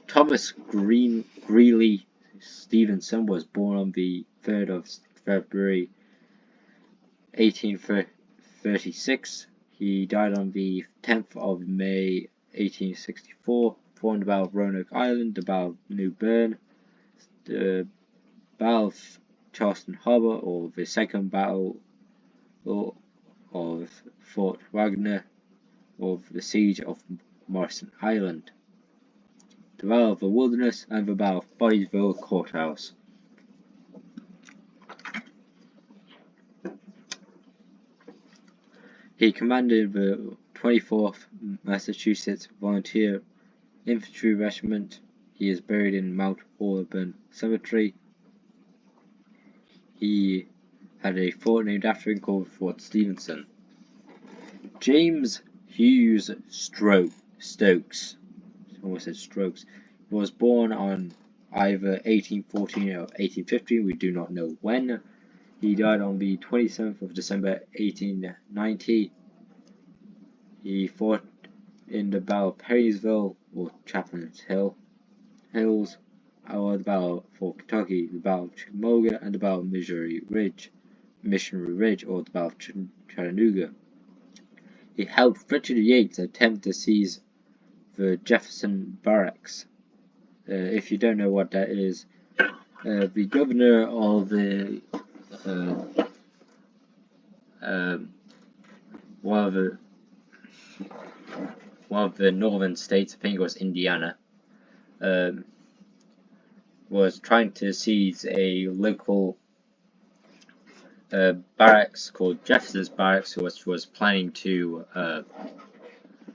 Thomas Greeley Stevenson was born on the 3rd of February 1836. He died on the 10th of May 1864, fought in the Battle of Roanoke Island, the Battle of New Bern, the Battle of Charleston Harbor, or the Second Battle of Fort Wagner, or the Siege of Morrison Island, the Battle of the Wilderness, and the Battle of Bonneville Courthouse. He commanded the 24th Massachusetts Volunteer Infantry Regiment. He is buried in Mount Auburn Cemetery. He had a fort named after him called Fort Stevenson. James Hughes Stokes, almost said Strokes, was born on either 1814 or 1815, we do not know when. He died on the 27th of December 1890. He fought in the Battle of Perrysville, or Chaplin's Hills, or the Battle for Kentucky, the Battle of Chickamauga, and the Battle of Missionary Ridge, or the Battle of Chattanooga. He helped Richard Yates attempt to seize the Jefferson Barracks. If you don't know what that is, the governor of the one of the northern states, I think it was Indiana, was trying to seize a local barracks called Jefferson's Barracks, which was planning to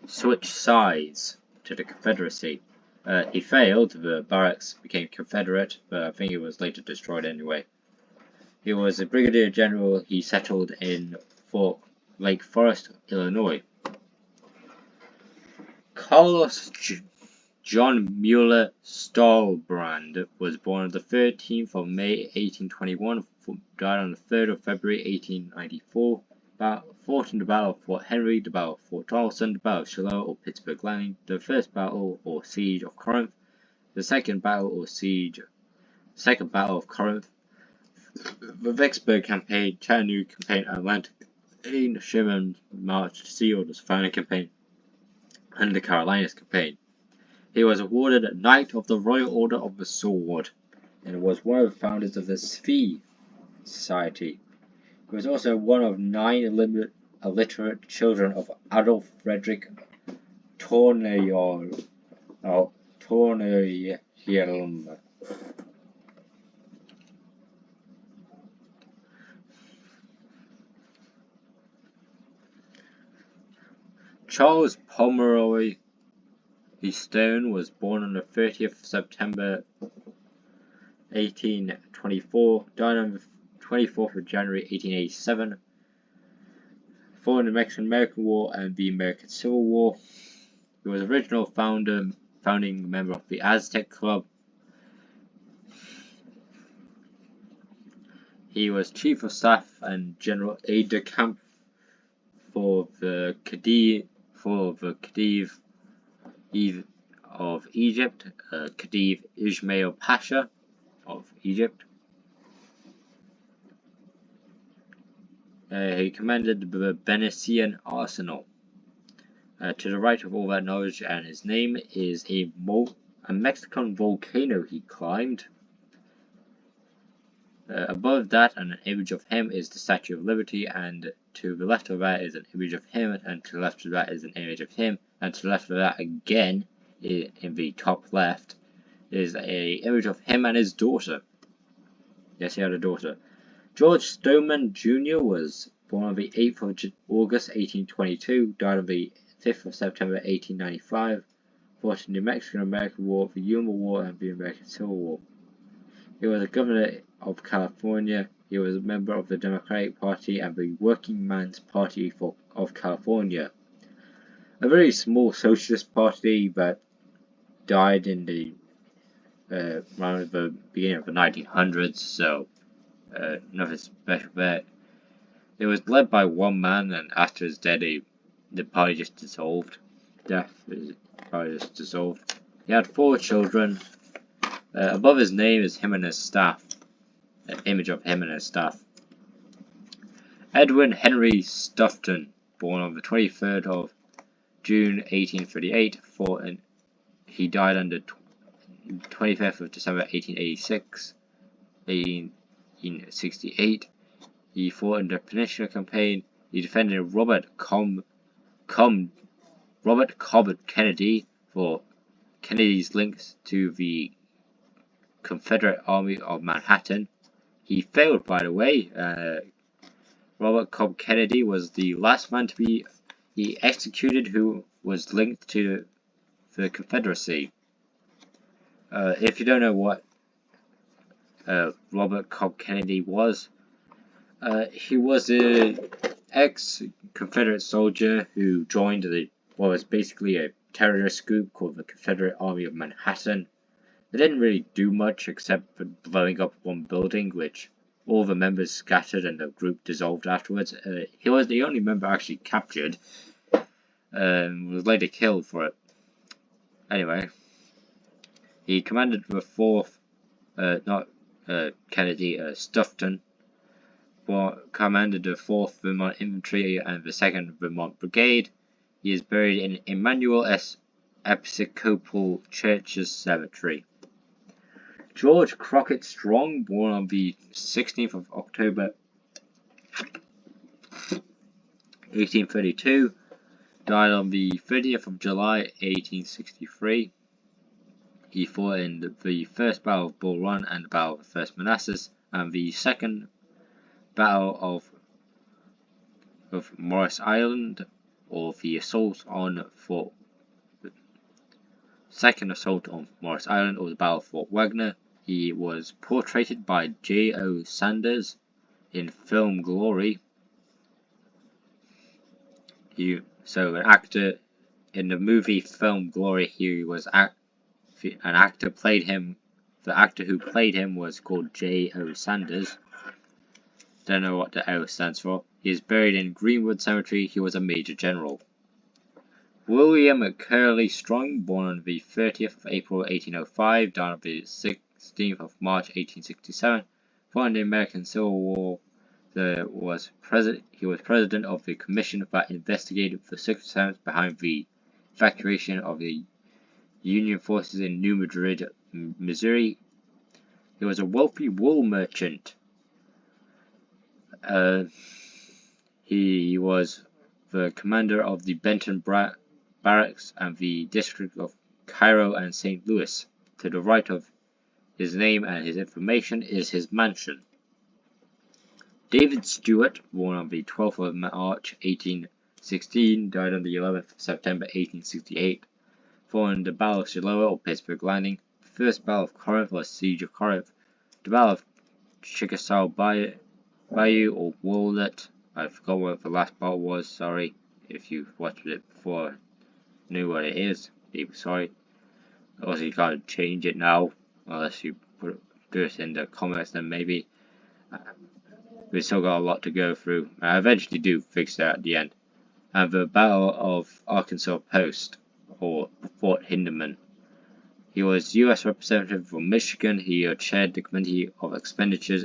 switch sides to the Confederacy. He failed, the barracks became Confederate, but I think it was later destroyed anyway. He was a brigadier general. He settled in Fort Lake Forest, Illinois. Carlos John Mueller Stahlbrand was born on the 13th of May 1821, died on the 3rd of February 1894, fought in the Battle of Fort Henry, the Battle of Fort Donelson, the Battle of Shiloh or Pittsburgh Landing, the First Battle or Siege of Corinth, the Second Battle of Corinth, the Vicksburg Campaign, Chattanooga Campaign, Atlantic Campaign, Sherman March to Sea Orders Final Campaign, and the Carolinas Campaign. He was awarded a Knight of the Royal Order of the Sword, and was one of the founders of the Sphy Society. He was also one of 9 illiterate children of Adolf Frederick Tourneilm. Charles Pomeroy Stone was born on the 30th of September 1824, died on the 24th of January 1887, fought in the Mexican-American War and the American Civil War. He was original founding member of the Aztec Club. He was Chief of Staff and General Aide-de-Camp for the Khedive of Egypt, Khedive Ismail Pasha of Egypt. He commanded the Venetian arsenal. To the right of all that knowledge and his name is a Mexican volcano he climbed. Above that, and an image of him, is the Statue of Liberty, and to the left of that is an image of him, and to the left of that is an image of him, and to the left of that again, in the top left, is a image of him and his daughter. Yes, he had a daughter. George Stoneman Jr. was born on the 8th of August 1822, died on the 5th of September 1895, fought in the Mexican-American War, the Yuma War, and the American Civil War. He was a governor of California. He was a member of the Democratic Party and the Working Man's Party of California, a very small socialist party that died in the around the beginning of the 1900s, so nothing special there. It was led by one man, and after his death, the party just dissolved. The party just dissolved. He had 4 children. Above his name is him and his staff, an image of him and his staff. Edwin Henry Stoughton, born on the 23rd of June 1838, he died on the 25th of December 1868. He fought in the Peninsula Campaign. He defended Robert Cobb Kennedy for Kennedy's links to the Confederate Army of Manhattan. He failed, by the way. Robert Cobb Kennedy was the last man to be executed who was linked to the Confederacy. If you don't know what Robert Cobb Kennedy was, he was an ex-Confederate soldier who joined what was basically a terrorist group called the Confederate Army of Manhattan. They didn't really do much except for blowing up one building, which all the members scattered and the group dissolved afterwards. He was the only member actually captured, was later killed for it. Anyway, he commanded the 4th, Stoughton, commanded the 4th Vermont Infantry and the 2nd Vermont Brigade. He is buried in Emmanuel S. Episcopal Church's Cemetery. George Crockett Strong, born on the 16th of October 1832, died on the 30th of July 1863. He fought in the First Battle of Bull Run and the Battle of the First Manassas and the Second Battle of Morris Island, or the assault on Fort Second Assault on Morris Island, or the Battle of Fort Wagner. He was portrayed by J.O. Sanders in film Glory. So an actor in the movie film Glory, he was an actor played him. The actor who played him was called J.O. Sanders. Don't know what the O stands for. He is buried in Greenwood Cemetery. He was a Major General. William Curley Strong, born on the 30th of April 1805, died on the 16th of March 1867. Fought in the American Civil War. He was president of the commission that investigated the circumstances behind the evacuation of the Union forces in New Madrid, Missouri. He was a wealthy wool merchant. He was the commander of the Benton Barracks and the district of Cairo and St. Louis. To the right of his name and his information is his mansion. David Stewart, born on the 12th of March 1816, died on the 11th of September 1868. Fought in the Battle of Shiloh or Pittsburgh Landing, the First Battle of Corinth or Siege of Corinth, the Battle of Chickasaw Bayou or Walnut. I forgot what the last battle was, sorry. If you watched it before, knew what it is, deeply sorry. Also, you can't change it now, unless you do it in the comments, then maybe. We've still got a lot to go through. I eventually do fix that at the end. And the Battle of Arkansas Post, or Fort Hindeman. He was U.S. Representative for Michigan. He chaired the Committee of Expenditures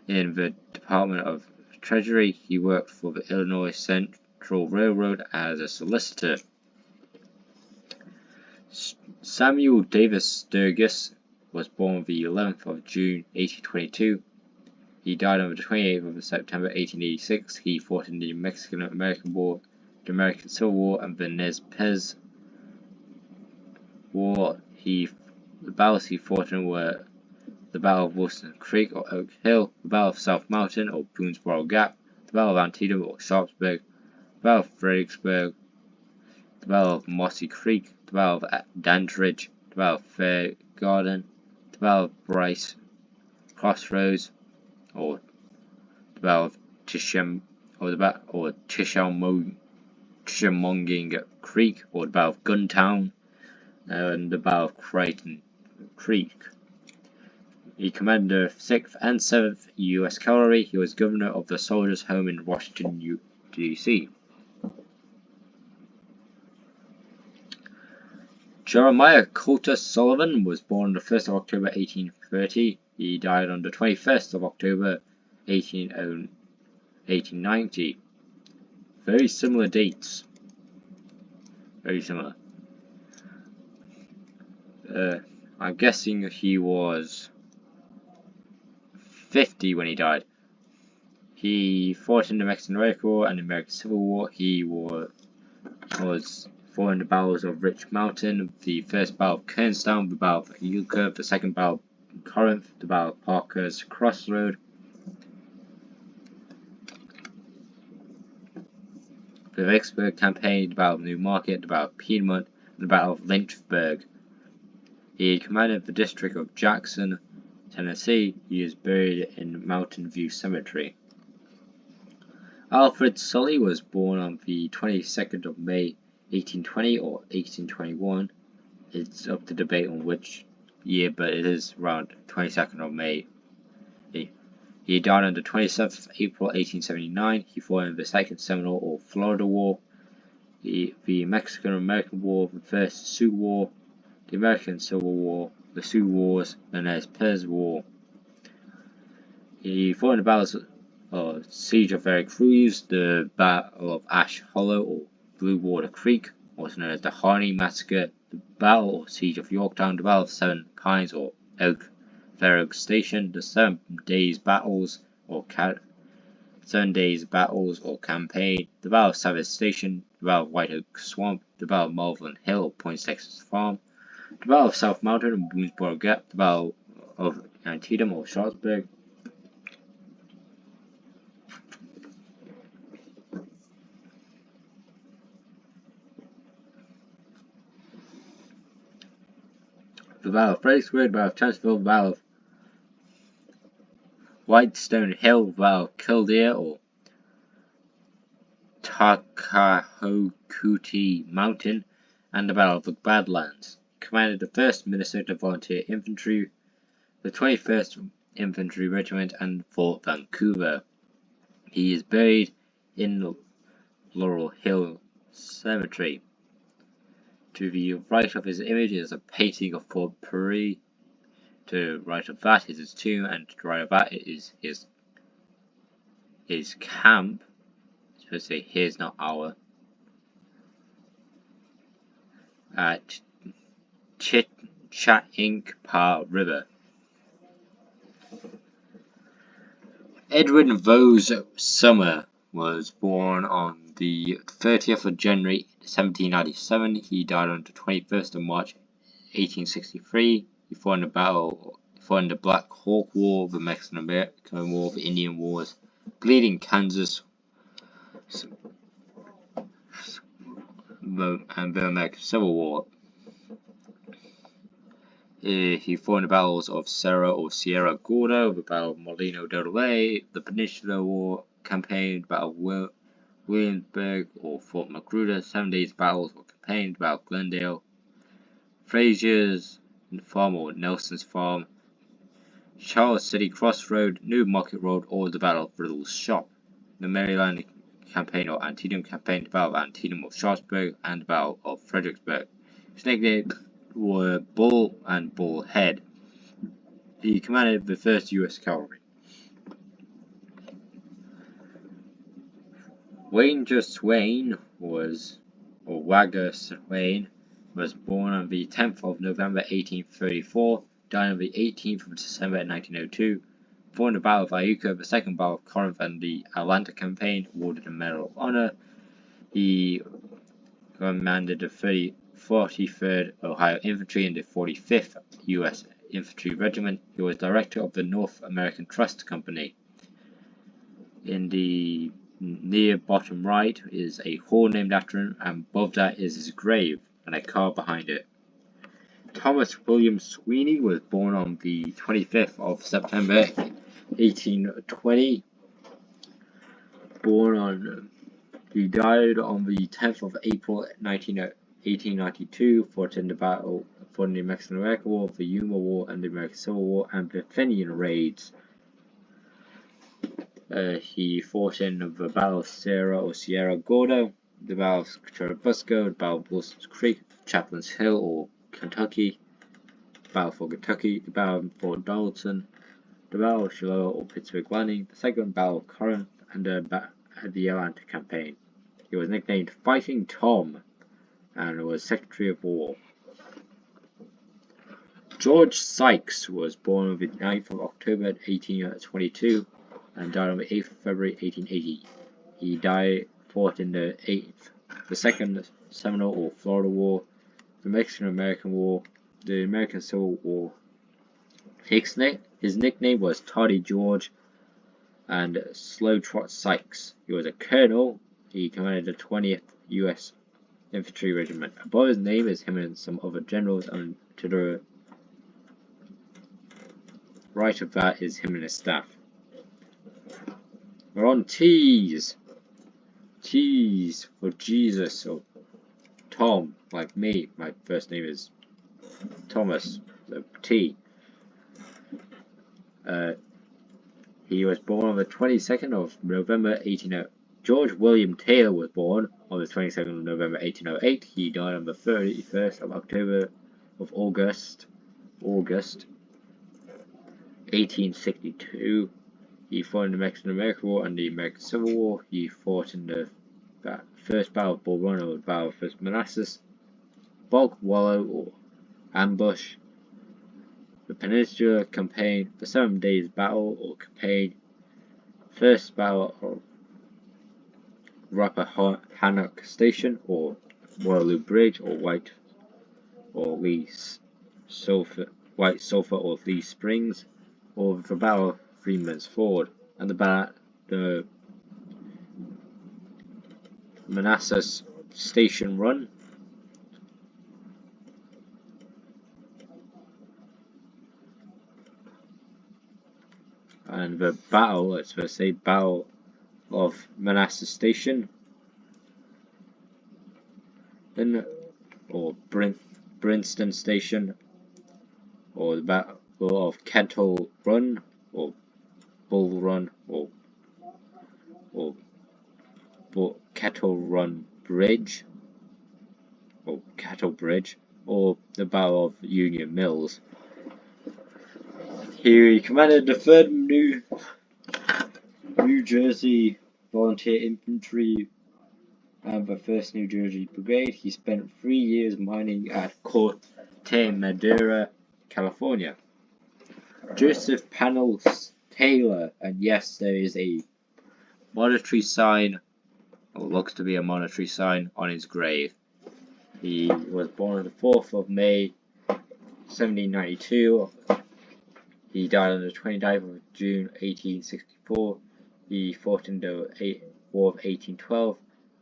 in the Department of Treasury. He worked for the Illinois Central Railroad as a solicitor. Samuel Davis Sturgis was born the 11th of June 1822. He died on the 28th of September 1886. He fought in the Mexican-American War, the American Civil War, and the Nez Perce War. The battles he fought in were the Battle of Wilson Creek or Oak Hill, the Battle of South Mountain or Boonesboro Gap, the Battle of Antietam or Sharpsburg, the Battle of Fredericksburg, the Battle of Mossy Creek, the Battle of Dandridge, the Battle of Fair Garden, the Battle of Bryce Crossroads, or the Battle of Tishamonging Creek, or the Battle of Guntown, and the Battle of Creighton Creek. He commanded the 6th and 7th U.S. Cavalry. He was governor of the Soldiers' Home in Washington, D.C. Jeremiah Coulter Sullivan was born on the 1st of October 1830. He died on the 21st of October 1890. Very similar dates. Very similar. I'm guessing he was 50 when he died. He fought in the Mexican-American War and the American Civil War. He was fought in the battles of Rich Mountain, the first battle of Kernstown, the battle of Iuka, the second battle of Corinth, the battle of Parker's Crossroad, the Vicksburg campaign, the battle of New Market, the battle of Piedmont, and the battle of Lynchburg. He commanded the district of Jackson, Tennessee. He is buried in Mountain View Cemetery. Alfred Sully was born on the 22nd of May 1820 or 1821. It's up to debate on which year, but it is around 22nd of May. He died on the 27th of April 1879. He fought in the Second Seminole or Florida War, the Mexican-American War, the First Sioux War, the American Civil War, the Sioux Wars, and the Pez War. He fought in the battles of Siege of Veracruz, the Battle of Ash Hollow or Blue Water Creek, also known as the Harney Massacre, the Battle or Siege of Yorktown, the Battle of Seven Pines or Fair Oak Station, the 7 Days Battles or Campaign, the Battle of Savage Station, the Battle of White Oak Swamp, the Battle of Malvern Hill or Poindexter's Farm, the Battle of South Mountain and Boonesboro Gap, the Battle of Antietam or Sharpsburg, the Battle of Fredericksburg, the Battle of Chancellorsville, the Battle of Whitestone Hill, the Battle of Killdeer or Takahokuti Mountain, and the Battle of the Badlands. He commanded the 1st Minnesota Volunteer Infantry, the 21st Infantry Regiment, and Fort Vancouver. He is buried in Laurel Hill Cemetery. To the right of his image is a painting of Fort Perry. To the right of that is his tomb, and to the right of that is his camp. I'm supposed to say his, not our. At Chinkpah River. Edwin Vose Summer was born on the 30th of January 1797. He died on the 21st of March 1863. He fought in the Black Hawk War, the Mexican-American War, the Indian Wars, Bleeding Kansas, and the American Civil War. He fought in the battles of Sierra Gorda, the Battle of Molino del Rey, the Peninsular War Campaign, the Battle of Williamsburg or Fort Magruder, 7 Days Battles or Campaign, the Battle of Glendale, Frazier's Farm or Nelson's Farm, Charles City Crossroad, New Market Road, or the Battle of Riddle's Shop, the Maryland Campaign or Antietam Campaign, the Battle of Antietam or Sharpsburg, and the Battle of Fredericksburg. His nicknames were Bull and Bullhead. He commanded the 1st U.S. Cavalry. Wagner Swain was born on the 10th of November 1834, died on the 18th of December 1902, fought in the Battle of Iuka, the Second Battle of Corinth, and the Atlanta Campaign, awarded a Medal of Honor. He commanded the 43rd Ohio Infantry and the 45th U.S. Infantry Regiment. He was director of the North American Trust Company. In the Near bottom right is a hall named after him, and above that is his grave and a car behind it. Thomas William Sweeney was born on the 25th of September 1820. He died on the 10th of April 1892, fought in the Mexican-American War, the Yuma War, and the American Civil War, and the Fenian raids. He fought in the Battle of Sierra Gorda, the Battle of Churubusco, the Battle of Wilson's Creek, Chaplain's Hill or Kentucky, the Battle for Kentucky, the Battle of Fort Donelson, the Battle of Shiloh or Pittsburgh Landing, the Second Battle of Corinth, and the Atlanta Campaign. He was nicknamed Fighting Tom and was Secretary of War. George Sykes was born on the 9th of October 1822 and died on the 8th of February 1880. He fought in the Second Seminole or Florida War, the Mexican-American War, the American Civil War. His nickname was Toddy George and Slow Trot Sykes. He was a colonel. He commanded the 20th U.S. Infantry Regiment. Above his name is him and some other generals, and to the right of that is him and his staff. We're on T's. T's for Jesus or Tom, like me. My first name is Thomas. So T. He was born on the 22nd of November 1808. George William Taylor was born on the 22nd of November 1808. He died on the 31st of August 1862. He fought in the Mexican-American War and the American Civil War. He fought in the First Battle of Bull Run or the Battle of First Manassas, Bulk Wallow or Ambush, the Peninsula Campaign, the 7 Days Battle or Campaign, First Battle of Rappahannock Station or Waterloo Bridge or White Sulphur or Lee Springs, or the Battle of Freeman's Ford, and the Manassas Station Run. And the Battle of Manassas Station, or Brinston Station, or the Battle of Kettle Run, or Bull Run, or Kettle Run Bridge, or Cattle Bridge, or the Battle of Union Mills. He commanded the 3rd New Jersey Volunteer Infantry and the 1st New Jersey Brigade. He spent 3 years mining at Corte Madera, California. Joseph Pannell Taylor, and yes, there is a monetary sign, or looks to be a monetary sign, on his grave. He was born on the 4th of May 1792. He died on the 29th of June 1864. He fought in the War of 1812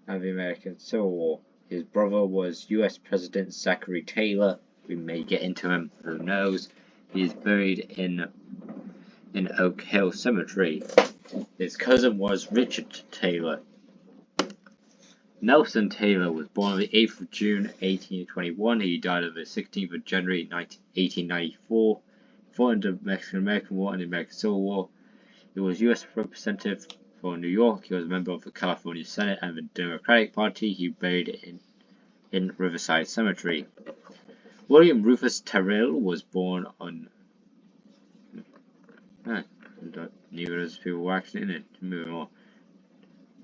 and the American Civil War. His brother was U.S. President Zachary Taylor. We may get into him, who knows. He is buried in Oak Hill Cemetery. His cousin was Richard Taylor. Nelson Taylor was born on the 8th of June 1821. He died on the 16th of January 1894. Fought in the Mexican-American War and the American Civil War. He was U.S. Representative for New York. He was a member of the California Senate and the Democratic Party. He buried in Riverside Cemetery. William Rufus Terrell was born on... neither of those people were actually in it. Moving on.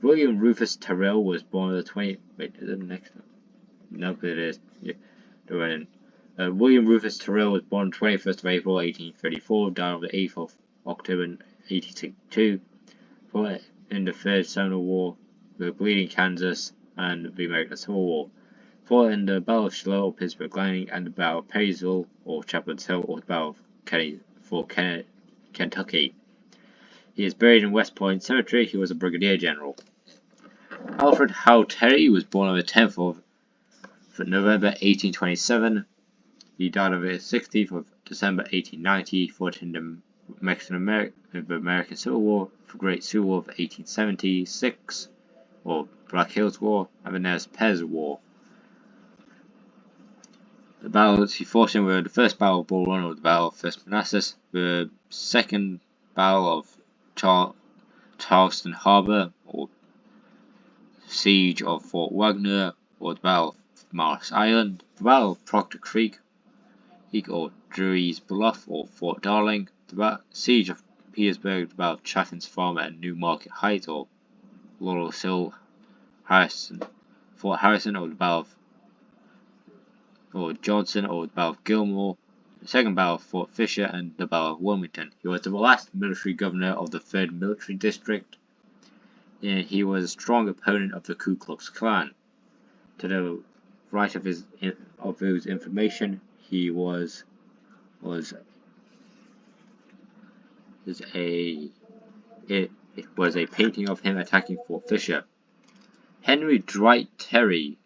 William Rufus Terrell was born on the 20th... Wait, is it the next one? Nope, it is. Yeah, they went in. William Rufus Terrell was born on 21st of April 1834, died on the 8th of October 1862, fought in the 3rd Seminole War, the Bleeding Kansas, and the American Civil War. Fought in the Battle of Shiloh or Pittsburgh Landing and the Battle of Perrysville or Chaplain's Hill or the Battle of Kentucky. He is buried in West Point Cemetery. He was a brigadier general. Alfred Howe Terry was born on the 10th of November 1827. He died on the 16th of December 1890, fought in the American Civil War, the Great Civil War of 1876, or Black Hills War, and the Nez Perce War. The battles he fought in were the First Battle of Bull Run, or the Battle of First Manassas, the Second Battle of Charleston Harbor, or Siege of Fort Wagner, or the Battle of Morris Island, the Battle of Proctor Creek, or Drewry's Bluff, or Fort Darling, the Siege of Petersburg, the Battle of Chaffin's Farm and New Market Heights, or Laurel Hill, Fort Harrison, or the Battle of Johnson, or the Battle of Gilmore, the Second Battle of Fort Fisher, and the Battle of Wilmington. He was the last military governor of the 3rd Military District, and he was a strong opponent of the Ku Klux Klan. To the right of his information, he was a painting of him attacking Fort Fisher. Henry Dwight Terry.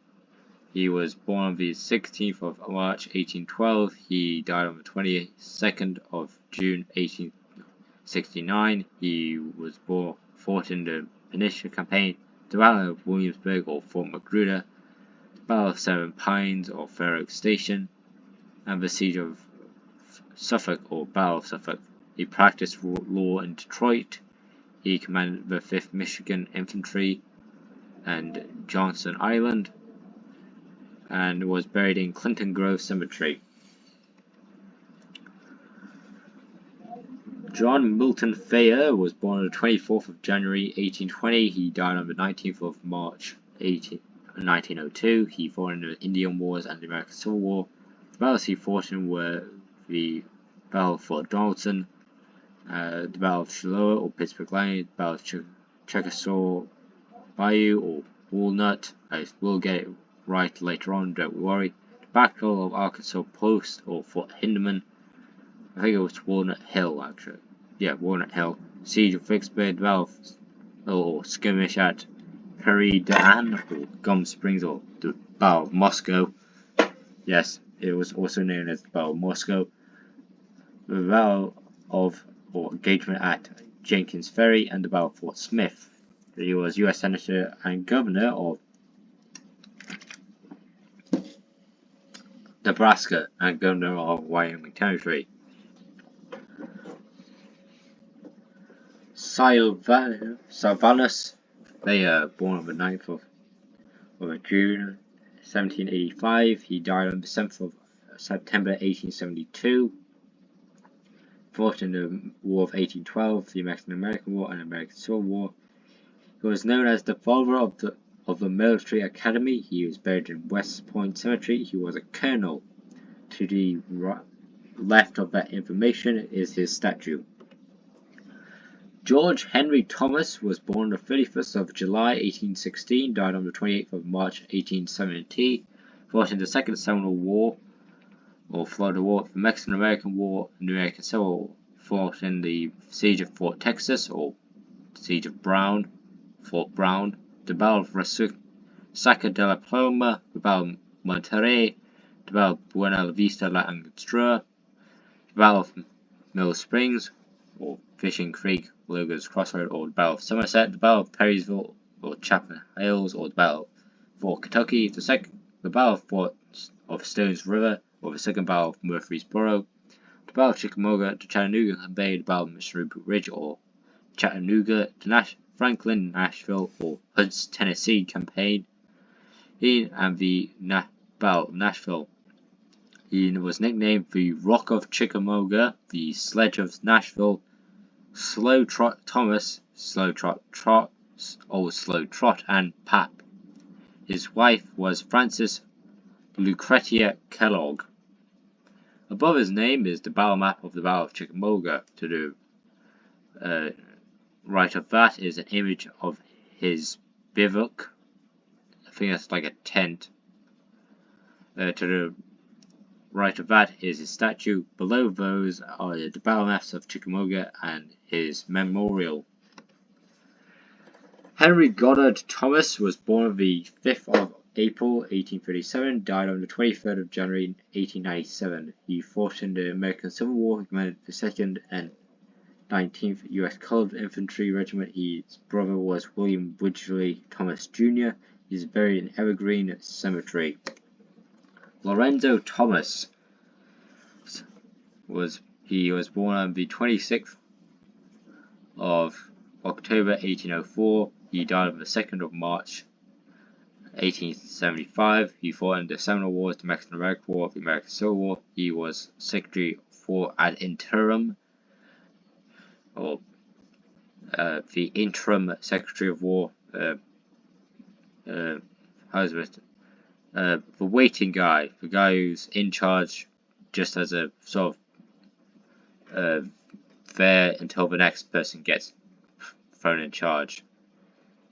He was born on the 16th of March 1812. He died on the 22nd of June 1869. He was fought in the Peninsula Campaign, the Battle of Williamsburg, or Fort Magruder, the Battle of Seven Pines, or Fair Oak Station, and the Siege of Suffolk, or Battle of Suffolk. He practiced law in Detroit. He commanded the 5th Michigan Infantry and Johnson Island, and was buried in Clinton Grove Cemetery. John Milton Thayer was born on the 24th of January 1820. He died on the 19th of March 1902. He fought in the Indian Wars and the American Civil War. The battles he fought in were the Battle of Fort Donelson, the Battle of Shiloh, or Pittsburgh Line, the Battle of Chickasaw Bayou, or Walnut. I will get it right later on, don't worry. The Battle of Arkansas Post, or Fort Hindeman. I think it was Walnut Hill, actually. Yeah, Walnut Hill. Siege of Vicksburg, Battle or skirmish at Prairie du Anne, or Gum Springs, or the Battle of Moscow. Yes, it was also known as the Battle of Moscow. The Battle of, or engagement at Jenkins Ferry, and the Battle of Fort Smith. He was U.S. Senator and Governor of Nebraska and Governor of Wyoming Territory. Sylvanus Thayer, born on the 9th of June 1785. He died on the 7th of September 1872. Fought in the War of 1812, the Mexican-American War, and American Civil War. He was known as the father of the military academy. He was buried in West Point Cemetery. He was a colonel. To the left of that information is his statue. George Henry Thomas was born on the 31st of July 1816, died on the 28th of March 1870, fought in the Second Seminole War, or Florida War, the Mexican-American War, and the American Civil War, fought in the Siege of Fort Texas, or Siege of Fort Brown, the Battle of Resaca de la Paloma, the Battle of Monterrey, the Battle of Buena Vista La Angostura, the Battle of Mill Springs, or Fishing Creek, Logan's Crossroad, or the Battle of Somerset, the Battle of Perrysville, or Chapman Hills, or the Battle of Fort Kentucky, the Battle of Fort of Stones River, or the Second Battle of Murfreesboro, the Battle of Chickamauga, the Chattanooga Campaign, the Battle of Missouri Boot Ridge, or Chattanooga, the Franklin, Nashville, or Hood's Tennessee Campaign, and the Battle of Nashville. He was nicknamed the Rock of Chickamauga, the Sledge of Nashville, Slow Trot Thomas, Slow Trot, Old Slow Trot, and Pap. His wife was Frances Lucretia Kellogg. Above his name is the battle map of the Battle of Chickamauga. To the right of that is an image of his bivouac. I think that's like a tent. To the right of that is his statue. Below those are the battle maps of Chickamauga and his memorial. Henry Goddard Thomas was born on the 5th of April 1837, died on the 23rd of January 1897. He fought in the American Civil War. He commanded the 2nd and 19th U.S. Colored Infantry Regiment. His brother was William Widgley Thomas Jr. He is buried in Evergreen Cemetery. Lorenzo Thomas was born on the 26th of October 1804. He died on the 2nd of March 1875. He fought in the Seminole Wars, the Mexican-American War, the American Civil War. He was Secretary for ad interim, or the interim Secretary of War. How's it? The waiting guy, the guy who's in charge, just as a sort of there until the next person gets thrown in charge.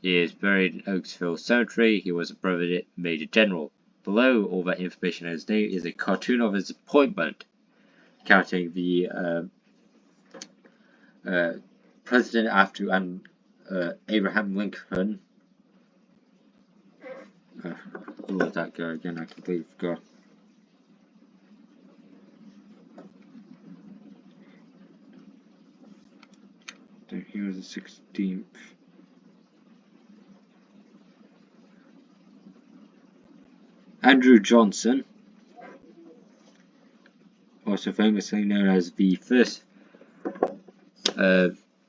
He is buried in Oaksville Cemetery. He was a brevet major general. Below all that information on his name is a cartoon of his appointment, counting the president after Abraham Lincoln. Who was that guy again? I completely forgot. He was the 16th. Andrew Johnson, also famously known as the first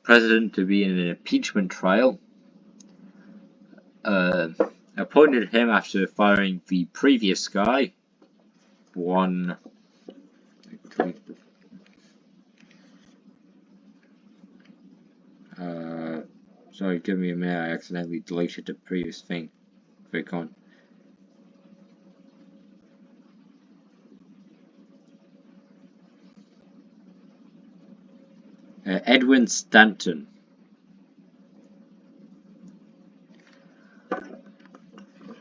president to be in an impeachment trial, appointed him after firing the previous guy. Sorry, give me a minute, I accidentally deleted the previous thing. Click on. Edwin Stanton.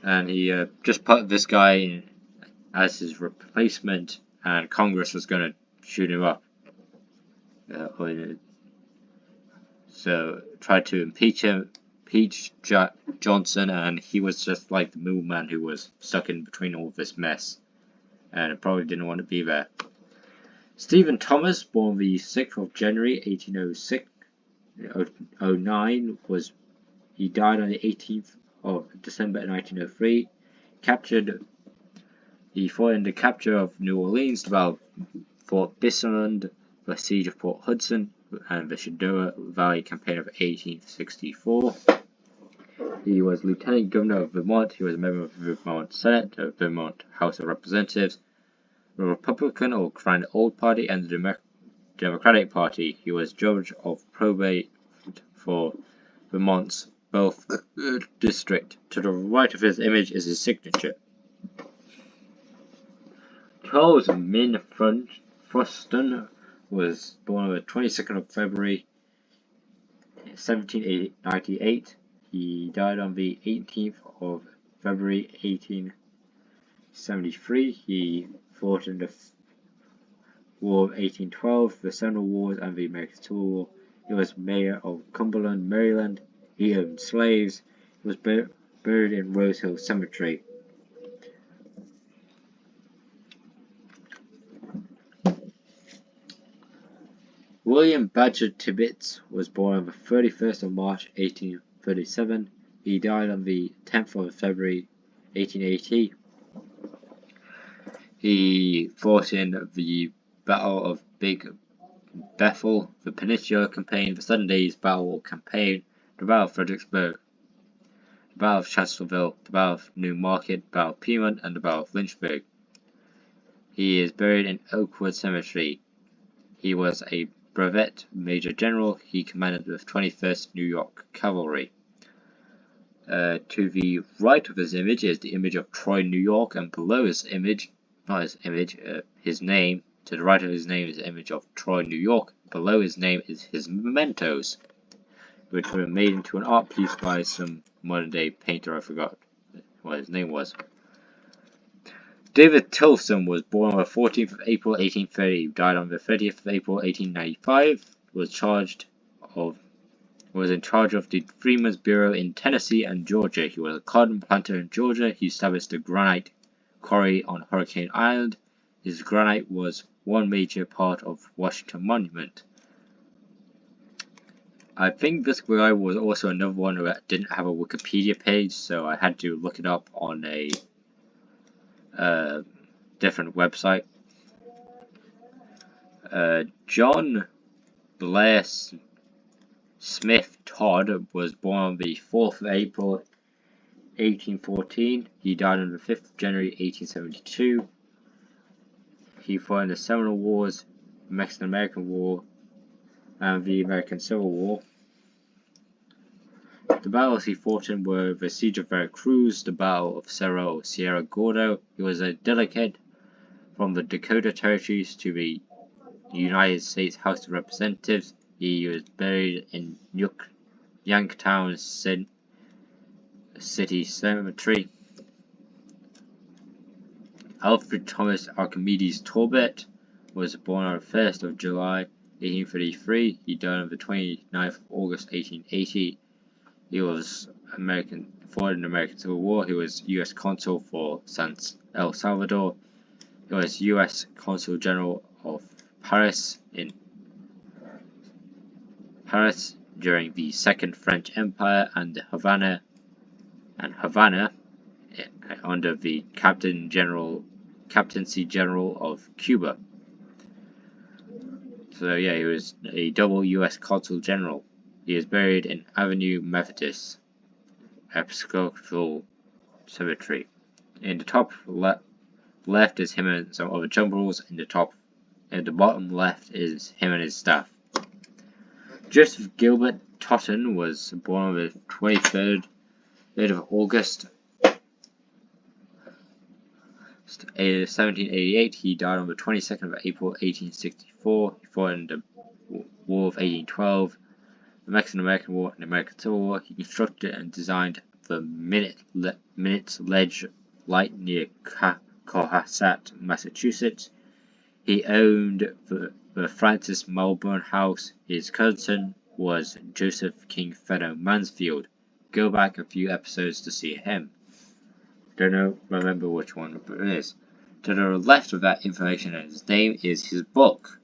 And he just put this guy in as his replacement, and Congress was going to shoot him up. So tried to impeach Johnson, and he was just like the middleman who was stuck in between all this mess, and probably didn't want to be there. Stephen Thomas, born the 6th of January 1809, he died on the 18th of December 1903. He fought in the capture of New Orleans, the Battle of Fort Bismarck, the Siege of Port Hudson, and the Shenandoah Valley Campaign of 1864. He was Lieutenant Governor of Vermont. He was a member of the Vermont Senate, the Vermont House of Representatives, the Republican or Grand Old Party, and the Democratic Party. He was Judge of Probate for Vermont's Both District. To the right of his image is his signature. Charles Min Fruston was born on the 22nd of February 1798. He died on the 18th of February 1873. He fought in the War of 1812, the Seminole Wars, and the American Civil War. He was mayor of Cumberland, Maryland. He owned slaves. He was buried in Rose Hill Cemetery. William Badger Tibbets was born on the 31st of March 1837. He died on the 10th of February 1880. He fought in the Battle of Big Bethel, the Peninsula Campaign, the 7 Days Battle Campaign, the Battle of Fredericksburg, the Battle of Chancellorsville, the Battle of New Market, the Battle of Piedmont, and the Battle of Lynchburg. He is buried in Oakwood Cemetery. He was a brevet major general. He commanded the 21st New York Cavalry. To the right of his image is the image of Troy, New York, and below his image, his name, to the right of his name is the image of Troy, New York. Below his name is his mementos, which were made into an art piece by some modern day painter. I forgot what his name was. David Tilson was born on the 14th of April 1830, died on the 30th of April 1895, was charged of was in charge of the Freedmen's Bureau in Tennessee and Georgia. He was a cotton planter in Georgia. He established the granite quarry on Hurricane Island. His granite was one major part of Washington Monument. I think this guy was also another one who didn't have a Wikipedia page, so I had to look it up on a different website. John Blair Smith Todd was born on the 4th of April 1814. He died on the 5th of January 1872. He fought in the Seminole Wars, the Mexican-American War, and the American Civil War. The battles he fought in were the Siege of Veracruz, the Battle of Cerro Sierra Gordo. He was a delegate from the Dakota Territories to the United States House of Representatives. He was buried in Yanktown City Cemetery. Alfred Thomas Archimedes Torbert was born on the 1st of July 1833. He died on the 29th of August 1880. He was fought in the American Civil War. He was U.S. Consul for El Salvador. He was U.S. Consul General of Paris in Paris during the Second French Empire and Havana under the Captaincy General of Cuba. So yeah, he was a double U.S. Consul General. He is buried in Avenue Methodist Episcopal Cemetery. In the top left is him and some other generals. In the bottom left is him and his staff. Joseph Gilbert Totten was born on the 23rd of August 1788. He died on the 22nd of April 1864. He fought in the War of 1812, the Mexican-American War, and the American Civil War. He constructed and designed the Minutes Ledge Light near Cohasset, Massachusetts. He owned the Francis Melbourne House. His cousin was Joseph King Fenno Mansfield. Go back a few episodes to see him. Remember which one it is. To the left of that information and his name is his book,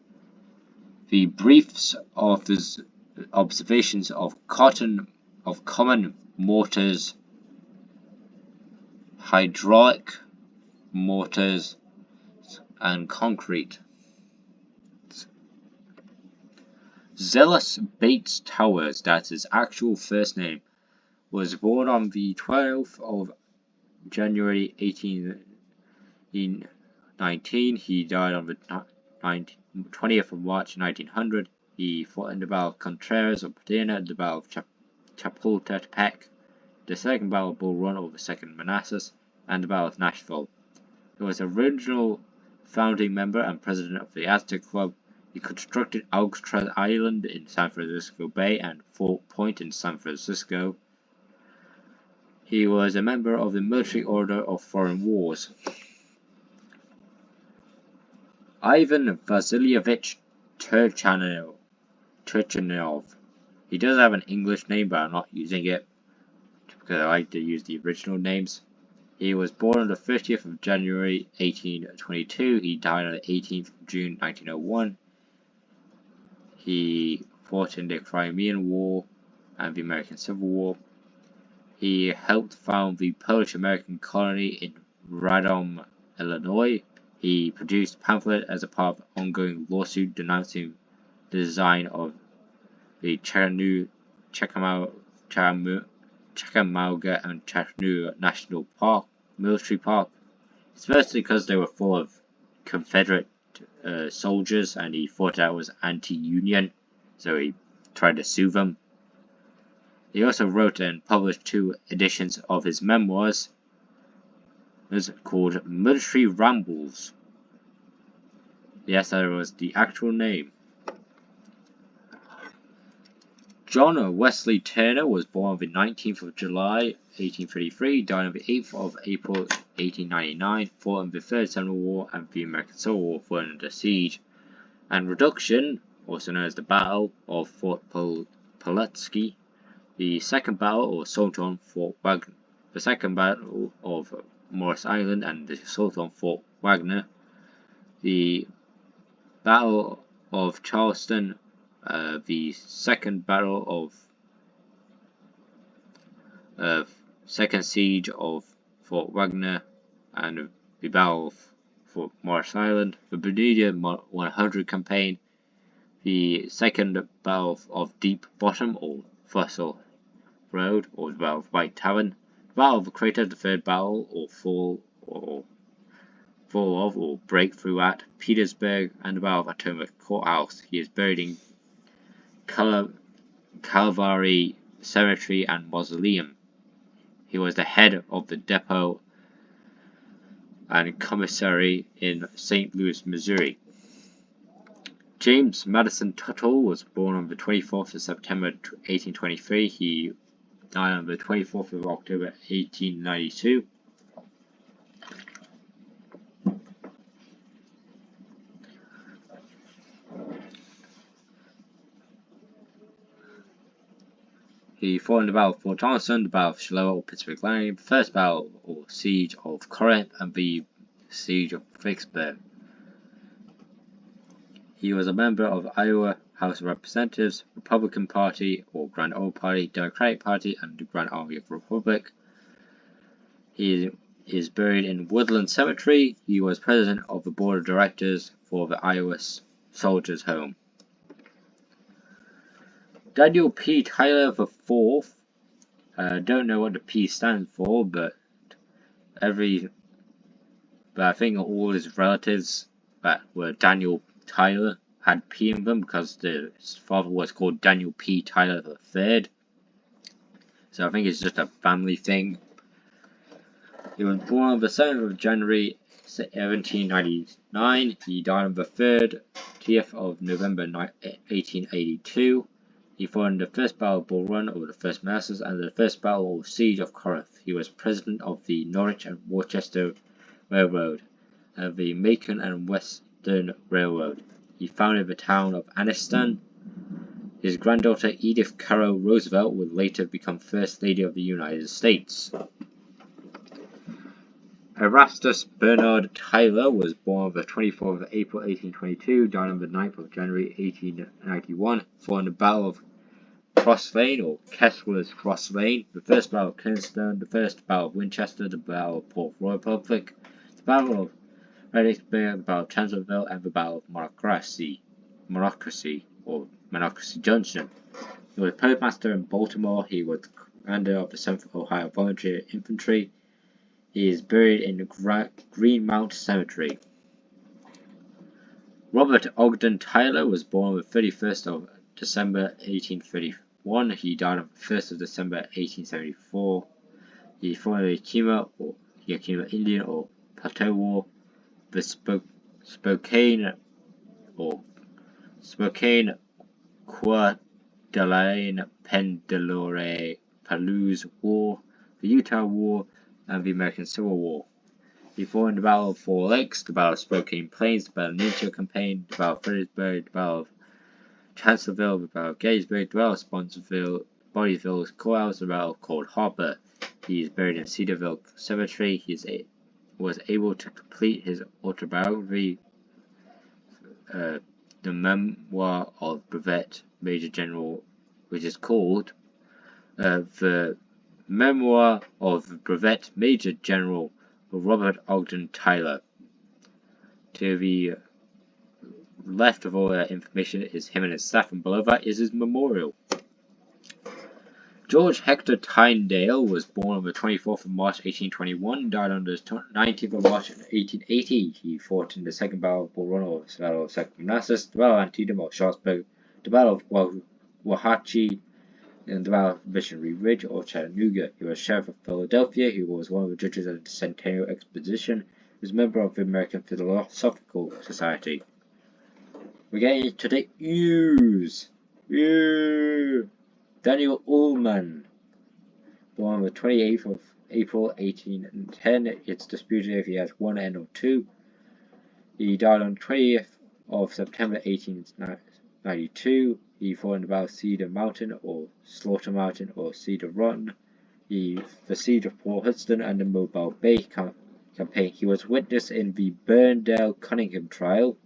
The Briefs of the Observations of Common Mortars, Hydraulic Mortars, and Concrete. Zealous Bates Towers, that's his actual first name, was born on the 12th of January 1819. He died on the 20th of March 1900. He fought in the Battle of Contreras or Paterna, the Battle of Chapultepec, the Second Battle of Bull Run or the Second Manassas, and the Battle of Nashville. He was original founding member and president of the Aztec Club. He constructed Alcatraz Island in San Francisco Bay and Fort Point in San Francisco. He was a member of the Military Order of Foreign Wars. Ivan Vasilievich Turchinov. He does have an English name, but I'm not using it because I like to use the original names. He was born on the 30th of January 1822. He died on the 18th of June 1901. He fought in the Crimean War and the American Civil War. He helped found the Polish-American colony in Radom, Illinois. He produced a pamphlet as a part of an ongoing lawsuit denouncing the design of the Chickamauga and Chattanooga National Park, Military Park. It's mostly because they were full of Confederate soldiers, and he thought that was anti-union, so he tried to sue them. He also wrote and published 2 editions of his memoirs. It's called Military Rambles. Yes, that was the actual name. John Wesley Turner was born on the 19th of July 1833, died on the 8th of April 1899, fought in the Third Seminole War and the American Civil War, fought in the Siege and Reduction, also known as the Battle of Fort Pulaski, The Second Battle of Salton Fort Wagner, the Second Battle of Morris Island and the assault on Fort Wagner, the Battle of Charleston, the Second Battle of Second Siege of Fort Wagner, and the Battle of Fort Morris Island, the Bermuda 100 campaign, the Second Battle of Deep Bottom or Fossil Road, or the Battle of White Tavern, the Battle of the Crater, the Third Battle or Fall of or Breakthrough at Petersburg, and the Battle of Potomac Courthouse. He is buried in Calvary Cemetery and Mausoleum. He was the head of the depot and commissary in St. Louis, Missouri. James Madison Tuttle was born on the 24th of September 1823. He died on the 24th of October 1892. He fought in the Battle of Fort Donelson, the Battle of Shiloh or Pittsburgh Landing, the First Battle or Siege of Corinth, and the Siege of Vicksburg. He was a member of Iowa House of Representatives, Republican Party or Grand Old Party, Democratic Party, and the Grand Army of the Republic. He is buried in Woodland Cemetery. He was president of the board of directors for the Iowa Soldiers' Home. Daniel P. Tyler IV. Don't know what the P stands for, but I think all his relatives that were Daniel Tyler had P in them because his father was called Daniel P. Tyler III. So I think it's just a family thing. He was born on the 7th of January 1799. He died on the 30th of November 1882. He fought in the First Battle of Bull Run or the First Manassas and the First Battle or Siege of Corinth. He was president of the Norwich and Worcester Railroad and the Macon and Western Railroad. He founded the town of Anniston. His granddaughter Edith Carroll Roosevelt would later become First Lady of the United States. Erastus Bernard Tyler was born on the 24th of April 1822, died on the 9th of January 1891, fought in the Battle of Cross Lane or Kessler's Cross Lane, the First Battle of Kinston, the First Battle of Winchester, the Battle of Port Royal, the Battle of Fredericksburg, the Battle of Chancellorsville, and the Battle of Monocacy Junction. He was postmaster in Baltimore. He was commander of the 7th Ohio Volunteer Infantry. He is buried in the Greenmount Cemetery. Robert Ogden Tyler was born on the 31st of December 1831. He died on the 1st of December 1874. He fought in the Yakima Indian or Plateau War, the Spokane Coeur d'Alene Pendlebury Palouse War, the Utah War, and the American Civil War. He fought in the Battle of Four Lakes, the Battle of Spokane Plains, the Battle of Nature Campaign, the Battle of Fredericksburg, the Battle of Chancellorsville, the Battle of Gettysburg, the Battle of Sponsorville, Bodysville Courthouse, the Battle of Cold Harbor. He is buried in Cedarville Cemetery. He was able to complete his autobiography, the Memoir of Brevet Major General, which is called the Memoir of Brevet Major General Robert Ogden Tyler. To the left of all that information is him and his staff, and below that is his memorial. George Hector Tyndale was born on the 24th of March 1821, died on the 19th of March 1880. He fought in the Second Battle of Bull Run, or the Battle of Second Manassas, the Battle of Antietam or Sharpsburg, the Battle of Wauhatchie, and the Battle of Missionary Ridge or Chattanooga. He was Sheriff of Philadelphia. He was one of the judges of the Centennial Expedition. He was a member of the American Philosophical Society. We're getting into the news. Daniel Ullman, born on the 28th of April 1810. It's disputed if he has one N or two. He died on 20th of September 1899. 1892, he fought in the Battle of Cedar Mountain or Slaughter Mountain or Cedar Run. The siege of Port Hudson and the Mobile Bay campaign. He was witness in the Burndale-Cunningham trial,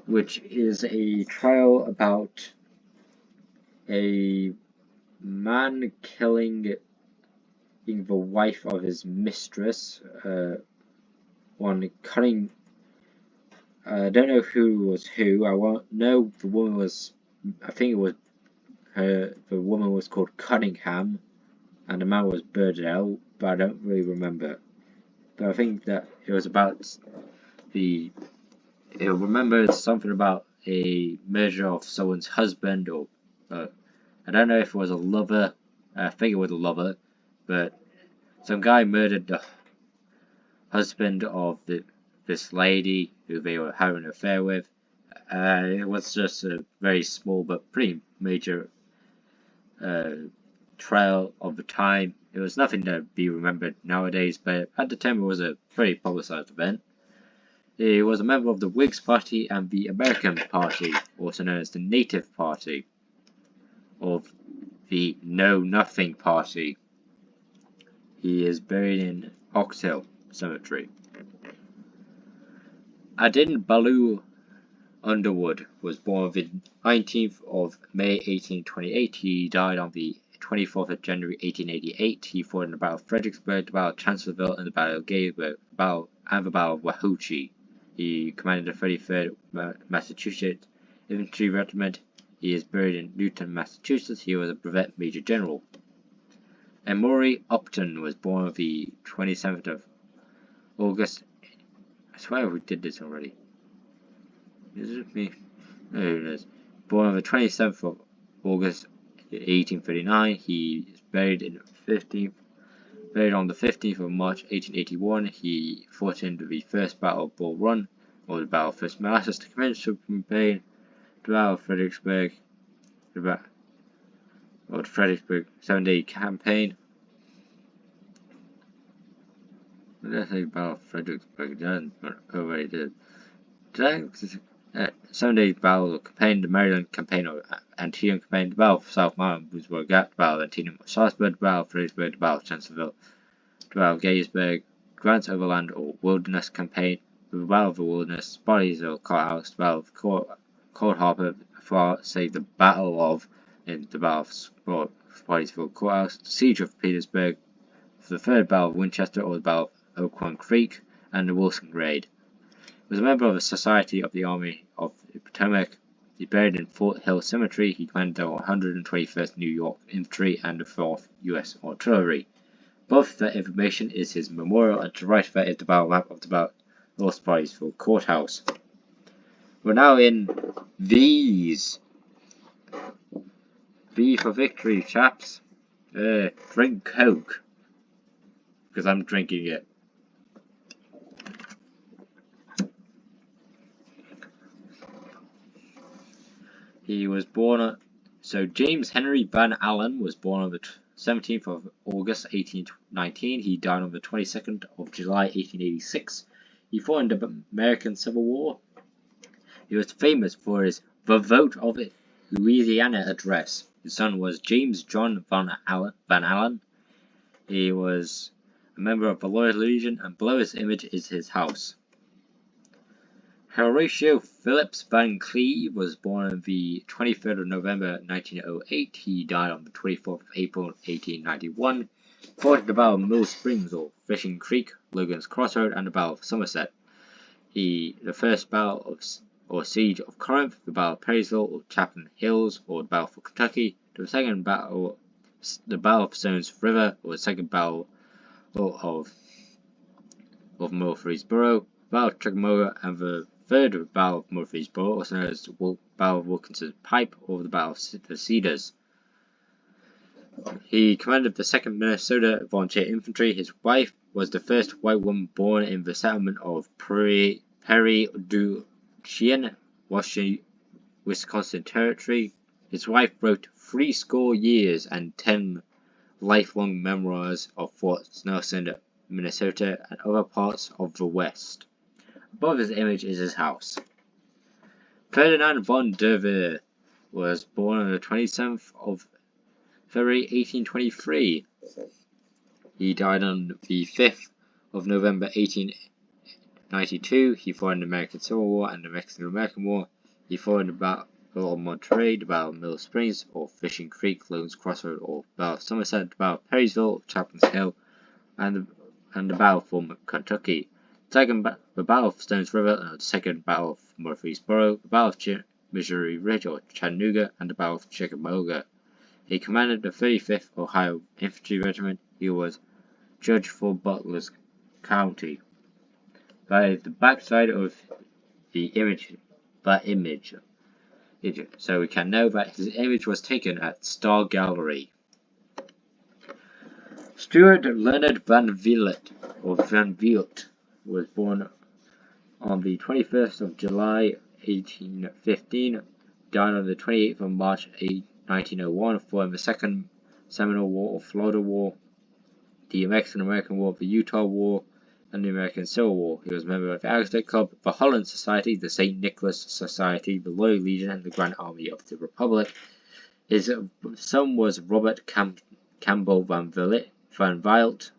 which is a trial about a man killing the wife of his mistress. One cunning. I don't know who was who. I won't know. The woman was. I think it was her. The woman was called Cunningham, and the man was Burdell, but I don't really remember. But I think that it was about the. I remember something about a murder of someone's husband, or I don't know if it was a lover. I think it was a lover, but some guy murdered the husband of this lady who they were having an affair with. It was just a very small but pretty major trial of the time. It was nothing to be remembered nowadays, but at the time it was a very publicized event. He was a member of the Whigs Party and the American Party, also known as the Native Party, of the Know Nothing Party. He is buried in Ox Hill Cemetery. Adin Balu Underwood was born on the 19th of May 1828. He died on the 24th of January 1888. He fought in the Battle of Fredericksburg, the Battle of Chancellorsville, and the Battle of Gettysburg, and the Battle of Wauhee. He commanded the 33rd Massachusetts Infantry Regiment. He is buried in Newton, Massachusetts. He was a brevet major general. Emory Upton was born on the 27th of August. I swear we did this already. Is it me? No, it is. Born on the 27th of August 1839. He is buried on the 15th of March 1881. He fought in the First Battle of Bull Run, or the Battle of First Manassas, to commence the campaign, the Battle of Fredericksburg, the Fredericksburg 7-day campaign. I don't think Battle of Fredericksburg done, but already did. 7-day battle campaign, the Maryland campaign or Antietam campaign, the Battle of South Mountain, Gap, the Battle of Antietam, Salisbury, the Battle of Fredericksburg, the Battle of Chancellorsville, the Battle of Gettysburg, Grant's Overland or Wilderness campaign, the Battle of the Wilderness, Spottsylvania Courthouse, the Battle of Cold Harbor, the Battle of in the Battle of Spottsylvania Courthouse, the Siege of Petersburg, the Third Battle of Winchester or the Battle of Oquan Creek, and the Wilson Raid. He was a member of the Society of the Army of the Potomac. He buried in Fort Hill Cemetery. He commanded the 121st New York Infantry and the 4th U.S. Artillery. Above that information is his memorial, and to the right of that is the battle map of the North Spottsylvania Courthouse. We're now in V's. V for victory, chaps. Drink Coke. Because I'm drinking it. He was born James Henry Van Allen was born on the 17th of August 1819. He died on the 22nd of July 1886. He fought in the American Civil War. He was famous for his The Vote of Louisiana address. His son was James John Van Allen. He was a member of the Loyal Legion, and below his image is his house. Horatio Phillips Van Cleve was born on the 23rd of November 1908. He died on the 24th of April 1891. Fought at the Battle of Mill Springs or Fishing Creek, Logan's Crossroad, and the Battle of Somerset. The first battle or siege of Corinth, the Battle of Perrysville or Chapel Hills, or the Battle for Kentucky. The second battle, the Battle of Stones River, or the second battle of Murfreesboro, the Battle of Chickamauga, and the third Battle of Murfreesboro, also known as the Battle of Wilkinson's Pipe, or the Battle of the Cedars. He commanded the 2nd Minnesota Volunteer Infantry. His wife was the first white woman born in the settlement of Prairie du Chien, Wisconsin Territory. His wife wrote 70 years and 10 lifelong memoirs of Fort Nelson, Minnesota, and other parts of the West. Above his image is his house. Ferdinand von der Veer was born on the 27th of February 1823. He died on the 5th of November 1892. He fought in the American Civil War and the Mexican-American War. He fought in the Battle of Monterey, the Battle of Mill Springs, or Fishing Creek, Lowndes Crossroad, or Battle of Somerset, the Battle of Perrysville, Chaplin's Hill, and the Battle for Kentucky. The Battle of Stones River, the Second Battle of Murfreesboro, the Battle of Missouri Ridge or Chattanooga, and the Battle of Chickamauga. He commanded the 35th Ohio Infantry Regiment. He was judge for Butler's County. By the backside of the image, so we can know that his image was taken at Star Gallery. Stuart Leonard Van Vliet was born on the 21st of July 1815, died on the 28th of March 1901, fought in the Second Seminole War or Florida War, the Mexican-American War, the Utah War, and the American Civil War. He was a member of the Aztec Club, the Holland Society, the St. Nicholas Society, the Loyal Legion, and the Grand Army of the Republic. His son was Robert Campbell Van Vilt,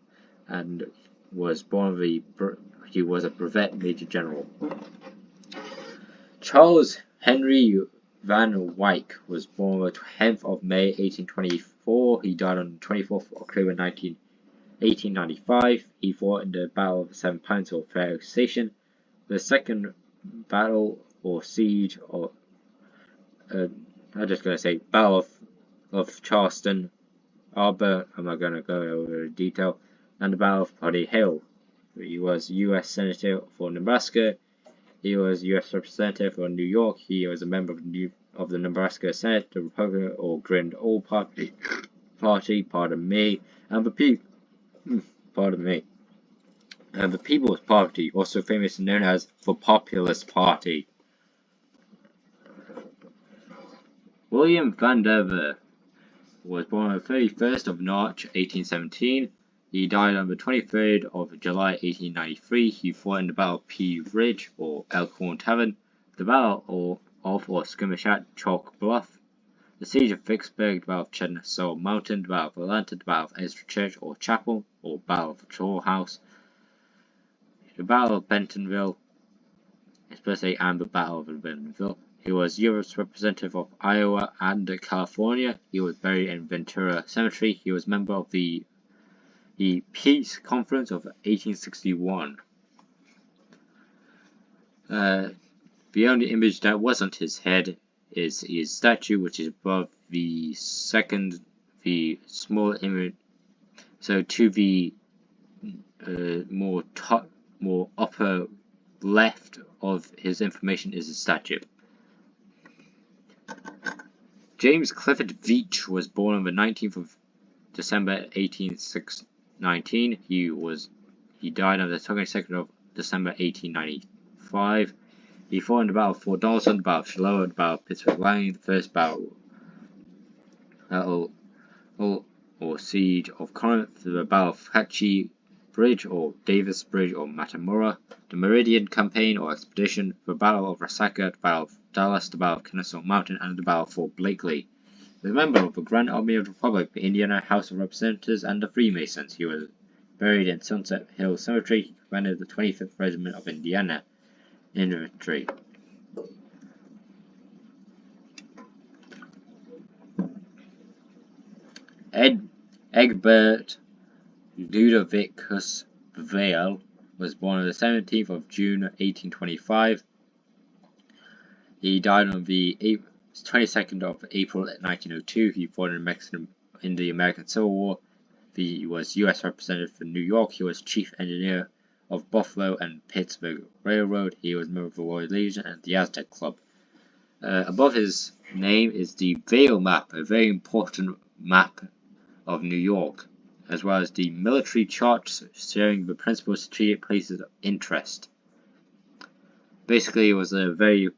and was born he was a brevet major general. Charles Henry Van Wyck was born on the 10th of May 1824. He died on the 24th of October 1895. He fought in the Battle of the Seven Pines or Fair Oaks Station, the second battle or siege or I'm just going to say Battle of Charleston Harbor. I'm not going to go over the detail. And the Battle of Potty Hill. He was U.S. Senator for Nebraska. He was U.S. Representative for New York. He was a member of the Nebraska Senate, the Republican or Grand Old Party, pardon me, and the People's Party, also famously known as the Populist Party. William Van der Veer was born on the 31st of March 1817. He died on the 23rd of July 1893. He fought in the Battle of Pea Ridge or Elkhorn Tavern, the Battle of or skirmish at Chalk Bluff, the Siege of Vicksburg, the Battle of Chestnut Mountain, the Battle of Atlanta, the Battle of Ezra Church or Chapel, or Battle of Troll House, the Battle of Bentonville, especially, and the Battle of Bentonville. He was U.S. Representative of Iowa and California. He was buried in Ventura Cemetery. He was a member of the Peace Conference of 1861. The only image that wasn't his head is his statue, which is above the small image. So to the more upper left of his information is his statue. James Clifford Veatch was born on the 19th of December 1819. He died on the 22nd of December 1895. He fought in the Battle of Fort Donelson, the Battle of Shiloh, the Battle of Pittsburgh Landing, the First Battle or Siege of Corinth, the Battle of Hatchie Bridge or Davis Bridge or Matamora, the Meridian Campaign or Expedition, the Battle of Resaca, the Battle of Dallas, the Battle of Kennesaw Mountain, and the Battle of Fort Blakely. He was a member of the Grand Army of the Republic, the Indiana House of Representatives, and the Freemasons. He was buried in Sunset Hill Cemetery. He commanded the 25th Regiment of Indiana Infantry. Egbert Ludovicus Vale was born on the 17th of June 1825. He died on the 22nd of April 1902. He fought in the American Civil War. He was U.S. Representative for New York. He was Chief Engineer of Buffalo and Pittsburgh Railroad. He was a member of the Loyal Legion and the Aztec Club. Above his name is the Vale Map, a very important map of New York, as well as the military charts showing the principal strategic places of interest. Basically, it was a very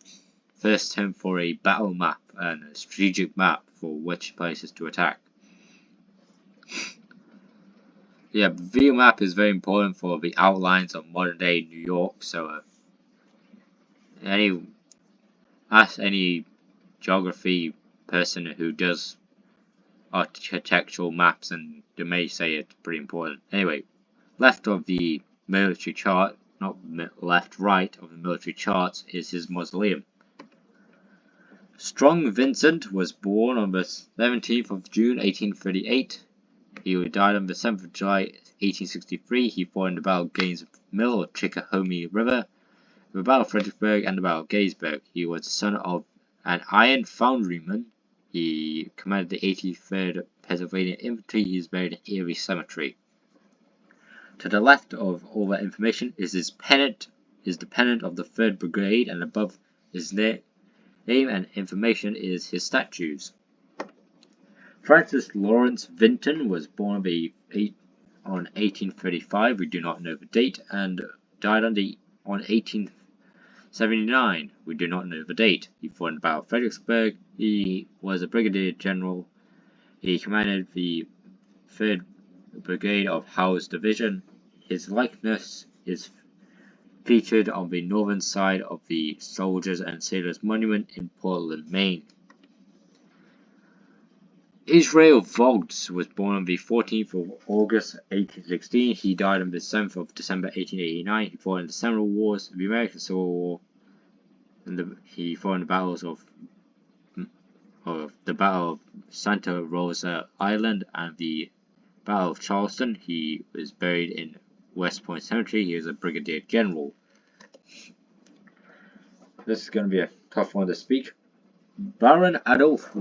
first term for a battle map and a strategic map for which places to attack. Yeah, the Vale map is very important for the outlines of modern day New York. So Ask any geography person who does architectural maps and they may say it's pretty important. Anyway, left of the military chart, not left, right of the military charts is his mausoleum. Strong Vincent was born on the 17th of June 1838. He died on the 7th of July 1863. He fought in the Battle of Gaines Mill or Chickahomie River, the Battle of Fredericksburg, and the Battle of Gettysburg. He was the son of an iron foundryman. He commanded the 83rd Pennsylvania Infantry. He is buried in Erie Cemetery. To the left of all that information is his pennant, the pennant of the 3rd Brigade, and above his name and information is his statues. Francis Lawrence Vinton was born on 1835, we do not know the date, and died on 1879, we do not know the date. He fought in the Battle of Fredericksburg. He was a brigadier general. He commanded the 3rd Brigade of Howe's Division. His likeness is featured on the northern side of the Soldiers and Sailors Monument in Portland, Maine. Israel Vogts was born on the 14th of August 1816. He died on the 7th of December 1889. He fought in the Seminole Wars, the American Civil War, and he fought in the battles of the Battle of Santa Rosa Island and the Battle of Charleston. He was buried in West Point Cemetery. He was a brigadier general. This is going to be a tough one to speak. Baron Adolf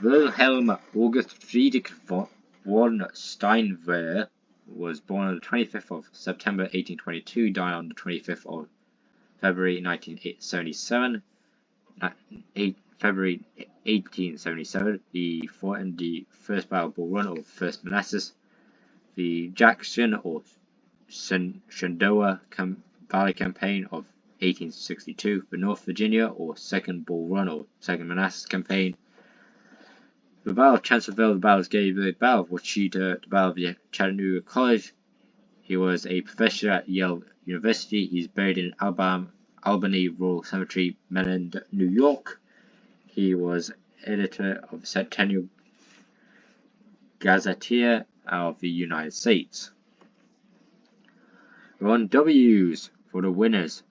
Wilhelm August Friedrich von Steinwehr was born on the 25th of September 1822, died on the 25th of February 1977. February 1877, he fought in the First Battle of Bull Run or First Manassas, the Jackson or Shenandoah Valley Campaign of 1862, the North Virginia or Second Bull Run or Second Manassas Campaign, the Battle of Chancellorsville, the Battle of Gettysburg, the Battle of Wichita, the Battle of Chattanooga College. He was a professor at Yale University. He's buried in Albany Rural Cemetery, Menand, New York. He was editor of Centennial Gazetteer of the United States. On W's for the winners.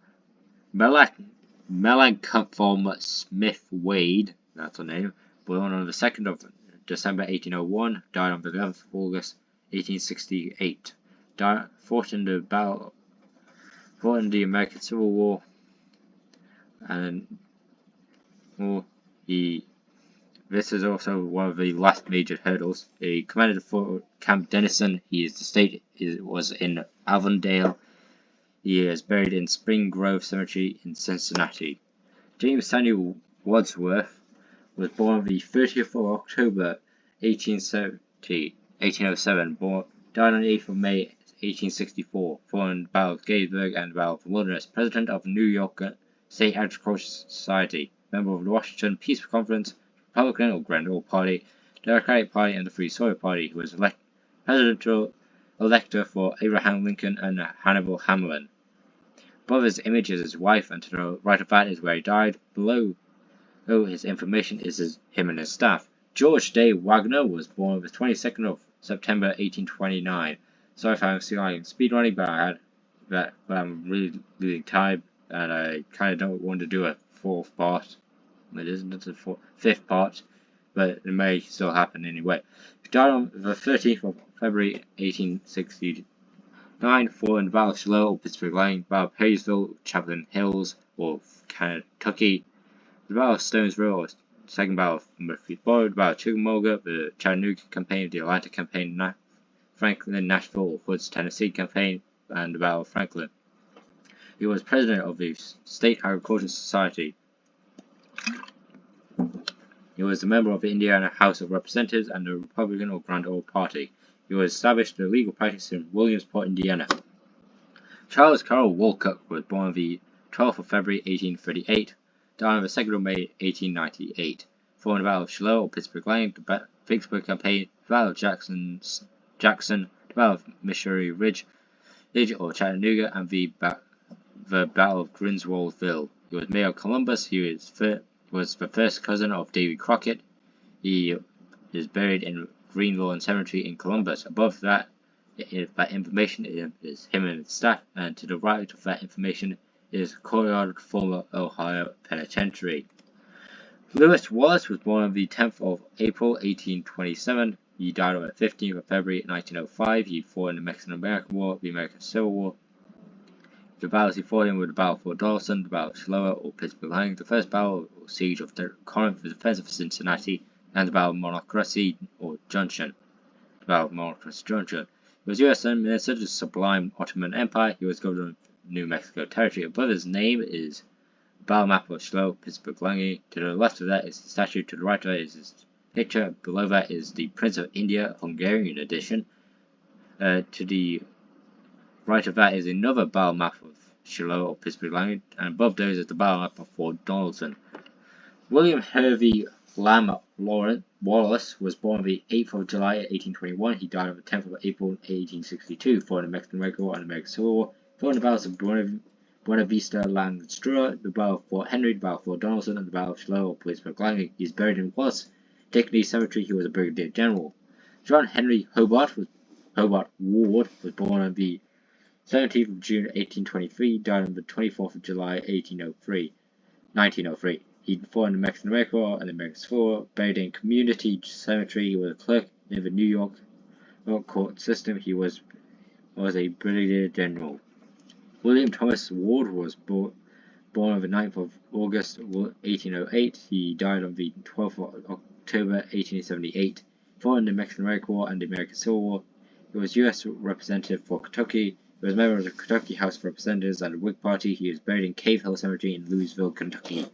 Melanchthon Smith Wade, that's her name, born on the 2nd of December 1801, died on the 11th of August 1868. Fought in the American Civil War, and this is also one of the last major hurdles. He commanded Fort Camp Dennison. Was in Avondale. He is buried in Spring Grove Cemetery in Cincinnati. James Samuel Wadsworth was born on the 30th of October 1807. Died on the 8th of May 1864. Fought in the Battle of Gettysburg and the Battle of the Wilderness. President of the New York State Agricultural Society. Member of the Washington Peace Conference, Republican or Grand Old Party, Democratic Party, and the Free Soil Party. He was presidential elector for Abraham Lincoln and Hannibal Hamlin. Above his image is his wife, and to the right of that is where he died. Below his information is him and his staff. George Day Wagner was born on the 22nd of September 1829. Sorry if I'm speed running, but I'm really losing time, and I kind of don't want to do a 4th part. It isn't a 5th part, but it may still happen anyway. He died on the 13th of February 1869, fought in the Battle of Shiloh or Pittsburgh Line, Battle of Hayesville, Chaplain Hills or Kentucky, the Battle of Stonesboro or Second Battle of Murfreesboro, the Battle of Chickamauga, the Chattanooga Campaign, the Atlanta Campaign, Franklin, Nashville or Woods, Tennessee Campaign, and the Battle of Franklin. He was president of the State Agricultural Society. He was a member of the Indiana House of Representatives and the Republican or Grand Old Party. He was established in legal practice in Williamsport, Indiana. Charles Carroll Wolcott was born on the 12th of February 1838, died on the 2nd of May 1898. Fought in the Battle of Shiloh or Pittsburgh Line, the Vicksburg Campaign, the Battle of Jackson, the Battle of Missouri Ridge or Chattanooga, and the Battle of Griswoldville. He was mayor of Columbus. He was the first cousin of Davy Crockett. He is buried in Green Lawn Cemetery in Columbus. Above that information is him and his staff, and to the right of that information is courtyard former Ohio Penitentiary. Lewis Wallace was born on the 10th of April 1827. He died on the 15th of February 1905. He fought in the Mexican-American War, the American Civil War. The battles he fought in were the Battle of Fort Donelson, the Battle of Shiloh or Pittsburgh Landing, the First Battle or Siege of Corinth, the Defense of Cincinnati, and the Battle of Monocacy or Junction. The Battle of Monocacy Junction. He was U.S. Minister to the Sublime Ottoman Empire. He was governor of New Mexico Territory. Above his name is the battle map of Shiloh, Pittsburgh Landing. To the left of that is the statue. To the right of that is his picture. Below that is the Prince of India Hungarian edition. To the right of that is another battle map of Shiloh or Pittsburgh Landing, and above those is the battle map of Fort Donelson. William Hervey Lamb Wallace was born on the 8th of July 1821. He died on the 10th of April 1862. Fought in the Mexican-American War and the American Civil War. Fought in the battles of Buena Vista, Langstrua, the Battle of Fort Henry, the Battle of Fort Donelson, and the Battle of Shiloh or Pittsburgh Landing. He is buried in Wallace Dickney Cemetery. He was a brigadier general. John Henry Hobart Ward was born on the 17th of June 1823, died on the 24th of July 1903. He fought in the Mexican-American War and the American Civil War, buried in Community Cemetery. He was a clerk in the New York court system. He was a brigadier general. William Thomas Ward was born on the 9th of August 1808. He died on the 12th of October 1878. Fought in the Mexican-American War and the American Civil War. He was U.S. representative for Kentucky. He was a member of the Kentucky House of Representatives and the Whig Party. He is buried in Cave Hill Cemetery in Louisville, Kentucky.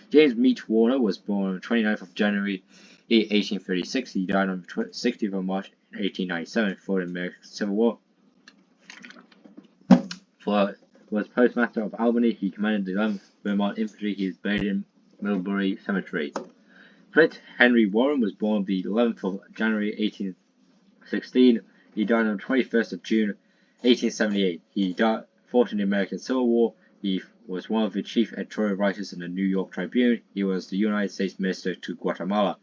James Meach Warner was born on the 29th of January 1836. He died on the 16th of March 1897 for the American Civil War. Was postmaster of Albany. He commanded the 11th Vermont Infantry. He is buried in Millbury Cemetery. Fritz Henry Warren was born the 11th of January 1816. He died on the 21st of June 1878. He fought in the American Civil War. He was one of the chief editorial writers in the New York Tribune. He was the United States Minister to Guatemala.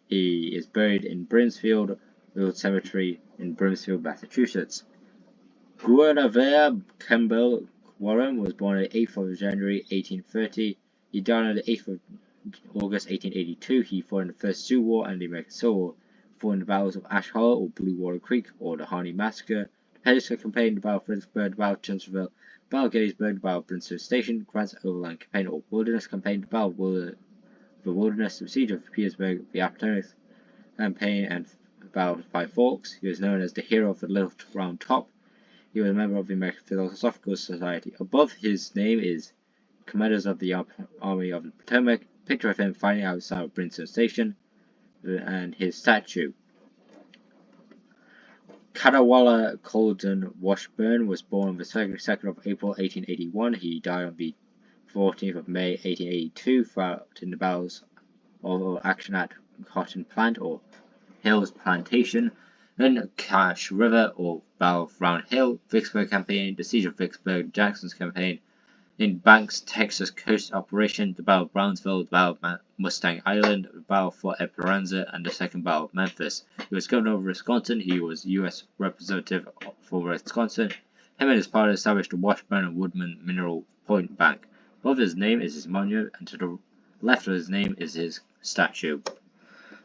He is buried in Brimsfield Cemetery in Brimsfield, Massachusetts. Guinevere Campbell Warren was born on the 8th of January 1830. He died on the 8th of August 1882. He fought in the First Sioux War and the American Civil War. Fought in the battles of Ash Hollow or Blue Water Creek or the Harney Massacre, the Petersburg Campaign, the Battle of Fredericksburg, the Battle of Chancellorsville, the Battle of Gettysburg, the Battle of Princeton Station, Grant's Overland Campaign or Wilderness Campaign, the Battle of the Wilderness, the Siege of Petersburg, the Appomattox Campaign, and the Battle of Five Forks. He was known as the hero of the Little Round Top. He was a member of the American Philosophical Society. Above his name is Commanders of the Army of the Potomac, picture of him fighting outside of Princeton Station, and his statue. Cadwallader Colden Washburn was born on the 2nd of April 1881. He died on the 14th of May 1882, fought in the battles of action at Cotton Plant or Hills Plantation, then Cache River or Battle of Round Hill, Vicksburg Campaign, the Siege of Vicksburg, Jackson's Campaign, in Banks, Texas Coast Operation, the Battle of Brownsville, the Battle of Mustang Island, the Battle of Fort Esperanza, and the Second Battle of Memphis. He was governor of Wisconsin. He was U.S. representative for Wisconsin. Him and his party established the Washburn and Woodman Mineral Point Bank. Above his name is his monument, and to the left of his name is his statue.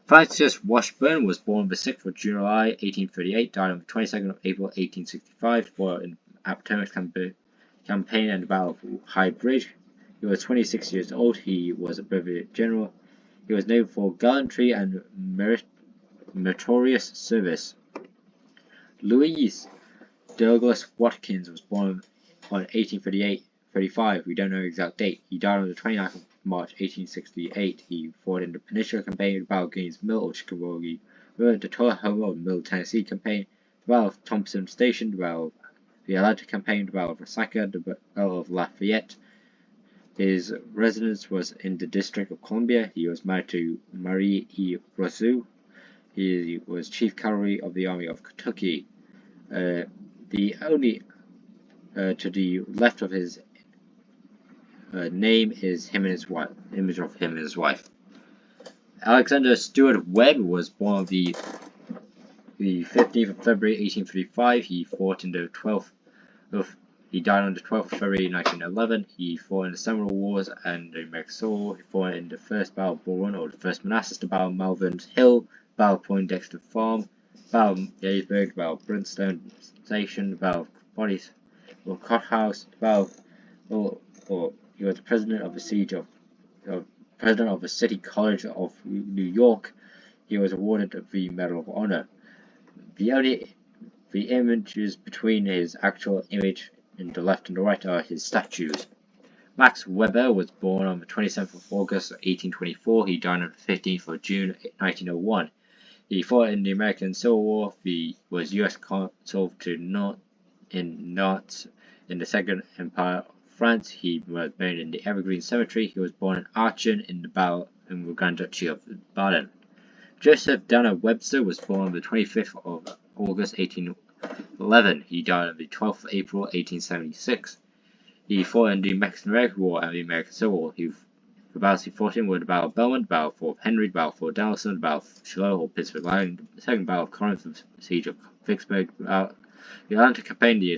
Francis Washburn was born the 6th of July 1838, died on the 22nd of April 1865, fought in Appomattox Campaign and the Battle of High Bridge. He was 26 years old. He was a brigadier general. He was named for gallantry and meritorious service. Louis Douglas Watkins was born on 1835. We don't know the exact date. He died on the 29th of March 1868. He fought in the Peninsula Campaign, the Battle of Gaines Mill or Chickamauga River, the Tullahoma or Middle Tennessee Campaign, the Battle of Thompson Station, the Battle of the Atlanta Campaign, the Battle of Resaca, the Battle of Lafayette. His residence was in the District of Columbia. He was married to Marie E. Rousseau. He was Chief Cavalry of the Army of Kentucky. To the left of his name is him and his wife. Image of him and his wife. Alexander Stewart Webb was born on the 15th of February 1835. He fought in the 12th of. He died on the 12th of February 1911. He fought in the Seminole Wars and the American Civil War. He fought in the First Battle of Bull Run, or the First Manassas, the Battle of Malvern Hill, Battle of Poindexter Farm, Battle of Gettysburg, Battle of Brimstone Station, Battle of Bodies, or Courthouse, Battle or he was the president of the siege of president of the City College of New York. He was awarded the Medal of Honor. The images between his actual image in the left and the right are his statues. Max Weber was born on the 27th of August 1824. He died on the 15th of June 1901. He fought in the American Civil War. He was U.S. consul to Nantes in the Second Empire of France. He was buried in the Evergreen Cemetery. He was born in Aachen in the Grand Duchy of Baden. Joseph Dana Webster was born on the 25th of August 1811. He died on the 12th of April 1876. He fought in the Mexican-American War and the American Civil War. The battles he fought in were the Battle of Belmont, the Battle of Fort Henry, the Battle of Fort Donelson, the Battle of Shiloh or Pittsburgh Line, the Second Battle of Corinth, the Siege of Vicksburg, the Atlantic Campaign, the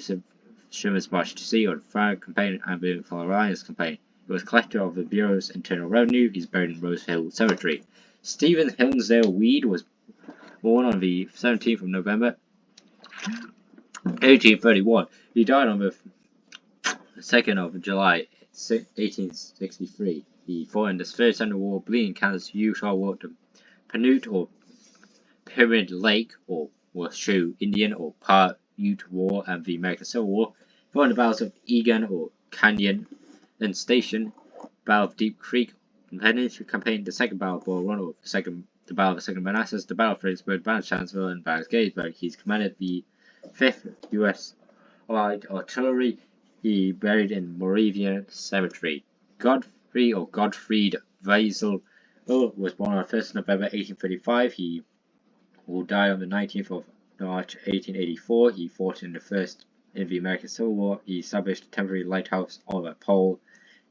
Sherman's March to Sea, or the Farragut Campaign, and the Alliance Campaign. He was collector of the Bureau's Internal Revenue. He's buried in Rose Hill Cemetery. Stephen Hilmsdale Weed was born on the 17th of November 1831. He died on the 2nd of July 1863. He fought in the Third Seminole War, Bleeding Kansas, Utah War, the Penute or Pyramid Lake or Washoe Indian or Paiute War, and the American Civil War. He fought in the battles of Egan or Canyon and Station, Battle of Deep Creek, the Peninsula Campaign, the Second Battle of Bull Run, or the Battle of the Second Manassas, the Battle of Fredericksburg, Battle of Chancellorsville, and Battle of Gettysburg. He's commanded the 5th U.S. Allied Artillery. He buried in Moravian Cemetery. Gottfried Weisel was born on 1st November 1835. He died on the 19th of March 1884. He fought in the American Civil War. He established a temporary lighthouse on a pole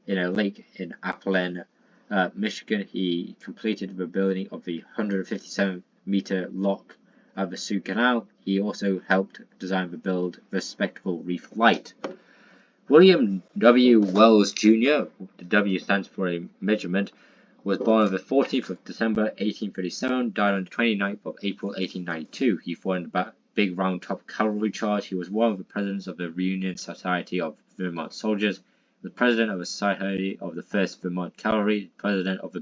in a lake in Appleton, Michigan. He completed the building of the 157-meter lock at the Sioux Canal. He also helped design and build the Spectacle Reef Light. William W. Wells Jr., the W stands for a measurement, was born on the 14th of December 1837, died on the 29th of April 1892. He fought in the Big Round Top Cavalry Charge. He was one of the presidents of the Reunion Society of Vermont Soldiers, the president of the Society of the 1st Vermont Cavalry, president of the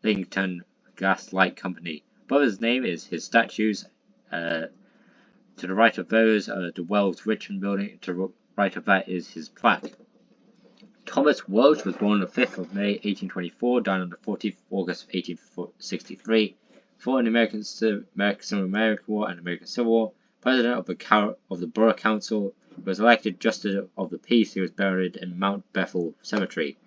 Burlington Gas Light Company. Above his name is his statues. To the right of those are the Wells Richmond Building. To the right of that is his plaque. Thomas Welsh was born on the 5th of May 1824, died on the 14th of August 1863. Fought in the American War and American Civil War. President of the Borough Council. Was elected Justice of the Peace. He was buried in Mount Bethel Cemetery.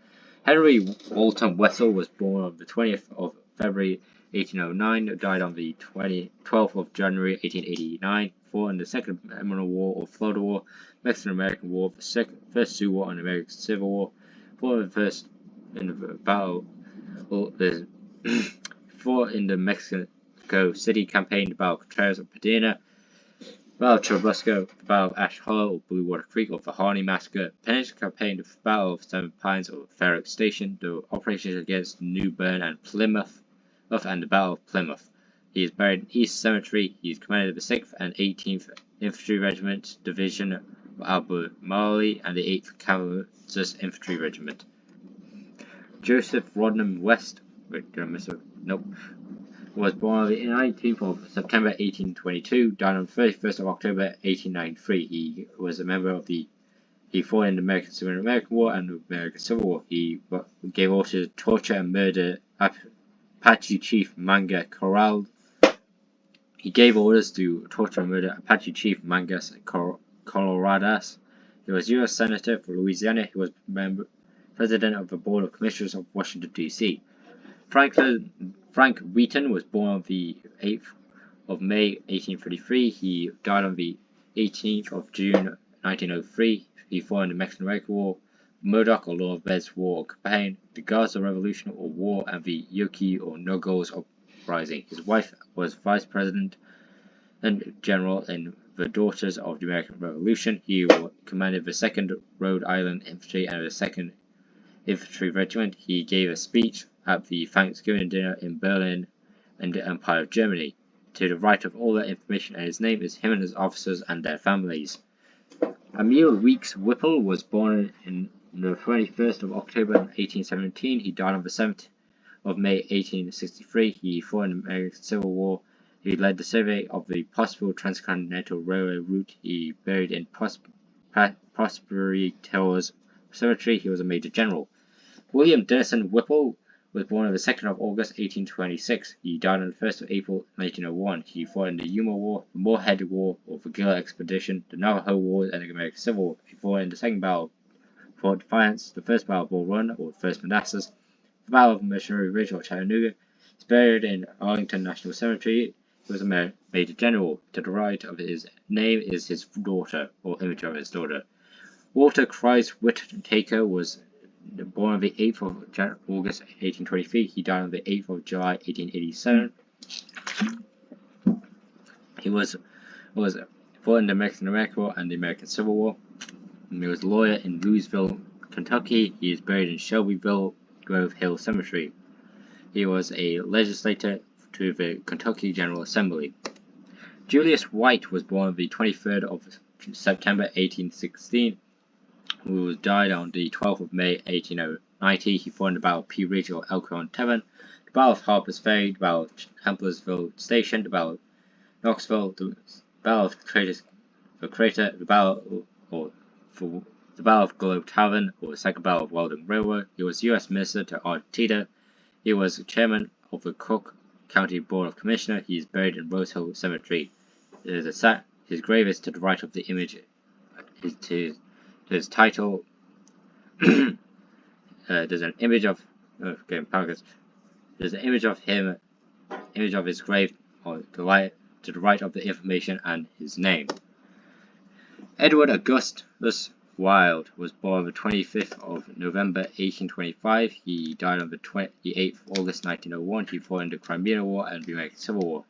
Henry Walton Wessel was born on the 20th of February 1809, died on the 12th of January 1889. Fought in the Second Seminole War or Florida War, Mexican-American War, the First Sioux War, and the American Civil War. Fought in the Battle. Fought in the Mexico City Campaign, the Battle of Contreras or Padena, Battle of Churubusco, the Battle of Ash Hollow or Blue Water Creek or the Harney Massacre, Peninsula Campaign, the Battle of Seven Pines or Farragut Station, the operations against New Bern and Plymouth, and the Battle of Plymouth. He is buried in East Cemetery. He is commanded the 6th and 18th Infantry Regiment Division of Albemarle and the 8th Kansas Infantry Regiment. Joseph Rodnam West, was born on the 19th of September 1822, died on the 31st of October 1893. He was a member of he fought in the American War and the American Civil War. He gave orders to torture and murder Apache Chief Manga Corral. He gave orders to torture and murder Apache Chief Mangas Coloradas. He was U.S. Senator for Louisiana. He was President of the Board of Commissioners of Washington, D.C. Frank Wheaton was born on the 8th of May 1833. He died on the 18th of June 1903. He fought in the Mexican-American War, Murdoch or Lord Bed's War or Campaign, the Gaza Revolution or War, and the Yuki or No-Goals Uprising. His wife was Vice President and General in the Daughters of the American Revolution. He commanded the 2nd Rhode Island Infantry and the 2nd Infantry Regiment. He gave a speech at the Thanksgiving dinner in Berlin and the Empire of Germany. To the right of all that information and his name is him and his officers and their families. Emil Weeks Whipple was born on the 21st of October 1817. He died on the 7th of May 1863. He fought in the American Civil War. He led the survey of the possible transcontinental railway route. He buried in Prosperity Towers Cemetery. He was a Major General. William Dennison Whipple was born on the 2nd of August 1826. He died on the 1st of April 1901. He fought in the Yuma War, the Morehead War, or the Guerrilla Expedition, the Navajo Wars, and the American Civil War. He fought in the Second Battle of Fort Defiance, the First Battle of Bull Run, or the First Manassas, the Battle of Missionary Ridge, or Chattanooga. He's buried in Arlington National Cemetery. He was a Major General. To the right of his name is his daughter, or image of his daughter. Walter Christ Whittaker was born on the 8th of August 1823. He died on the 8th of July 1887. He was fought in the Mexican-American War and the American Civil War. He was a lawyer in Louisville, Kentucky. He is buried in Shelbyville Grove Hill Cemetery. He was a legislator to the Kentucky General Assembly. Julius White was born on the 23rd of September 1816. Who died on the 12th of May 1890. He fought in the Battle of Pea Ridge or Elkhorn Tavern, the Battle of Harper's Ferry, the Battle of Campbellsville Station, the Battle of Knoxville, the Battle of the Crater, the Battle of Globe Tavern, or the Second Battle of Weldon Railroad. He was U.S. Minister to Antietam. He was chairman of the Cook County Board of Commissioners. He is buried in Rose Hill Cemetery. His grave is to the right of the image. His title. There's an image of. There's an image of him, image of his grave, to the right of the information and his name. Edward Augustus Wilde was born on the 25th of November 1825. He died on the 28th of August 1901. He fought in the Crimean War and the American Civil War.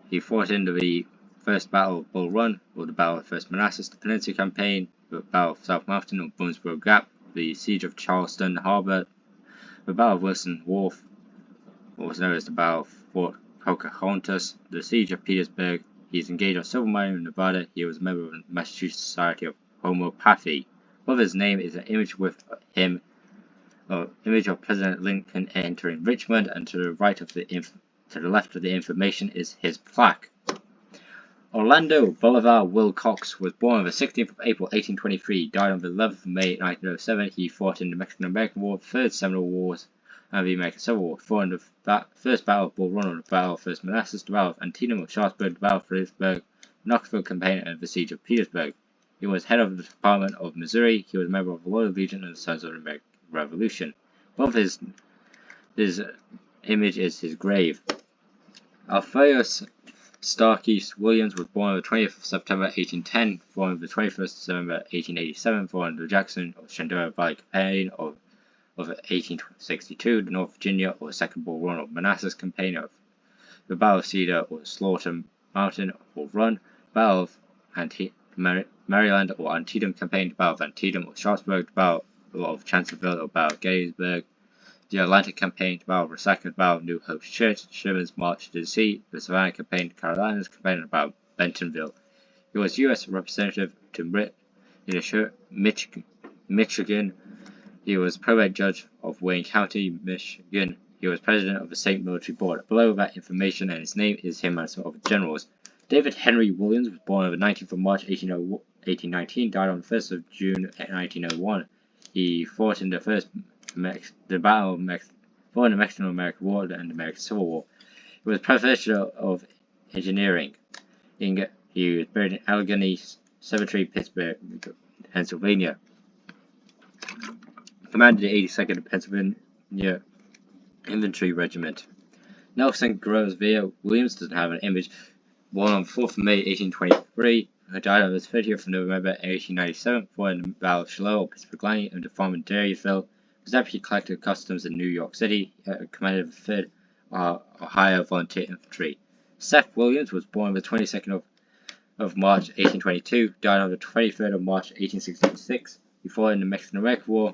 He fought in the First Battle of Bull Run, or the Battle of First Manassas, the Peninsula Campaign, the Battle of South Mountain or Boonesboro Gap, the Siege of Charleston Harbor, the Battle of Wilson Wharf, also known as the Battle of Fort Pocahontas, the Siege of Petersburg. He is engaged on silver mining in Nevada. He was a member of the Massachusetts Society of Homeopathy. Above his name is an image with him, image of President Lincoln entering Richmond, and to the left of the information is his plaque. Orlando Bolivar Wilcox was born on the 16th of April 1823. Died on the 11th of May 1907. He fought in the Mexican-American War, the Third Seminole Wars, and the American Civil War. Fought in the First Battle of Bull Run, the Battle of First Manassas, the Battle of Antietam or Sharpsburg, the Battle of Fredericksburg, the Knoxville Campaign, and the Siege of Petersburg. He was head of the Department of Missouri. He was a member of the Loyal Legion and the Sons of the American Revolution. Above his image is his grave. Alpheus Starkey Williams was born on the 20th of September 1810, born on the 21st of December 1887, born in the Jackson or Shenandoah Valley Campaign of 1862, the North Virginia or Second Bull Run or Manassas Campaign of the Battle of Cedar or Slaughter Mountain or Run, Battle of Maryland or Antietam Campaign, the Battle of Antietam or Sharpsburg, the Battle of Chancellorsville or Battle of Gettysburg, the Atlantic Campaign, the Battle of Resaca, the Battle of New Hope Church, Sherman's March to the Sea, the Savannah Campaign, the Carolinas Campaign, and the Battle of Bentonville. He was U.S. Representative to Michigan. He was probate judge of Wayne County, Michigan. He was president of the State Military Board. Below that information and his name is him and some of the generals. David Henry Williams was born on the 19th of March 1819, died on the 1st of June 1901. He fought in the Battle of fought in the Mexican-American War and the American Civil War. He was professor of engineering. He was buried in Allegheny Cemetery, Pittsburgh, Pennsylvania. Commanded the 82nd Pennsylvania Infantry Regiment. Nelson Groves Williams doesn't have an image. born on 4th of May 1823, died on the 30th of November 1897, born in the Battle of Shiloh, Pittsburgh Line, under Farm in Dairyville, was Deputy Collector of Customs in New York City, commanded the 3rd Ohio Volunteer Infantry. Seth Williams was born on the 22nd of March 1822, died on the 23rd of March 1866. He fought in the Mexican-American War,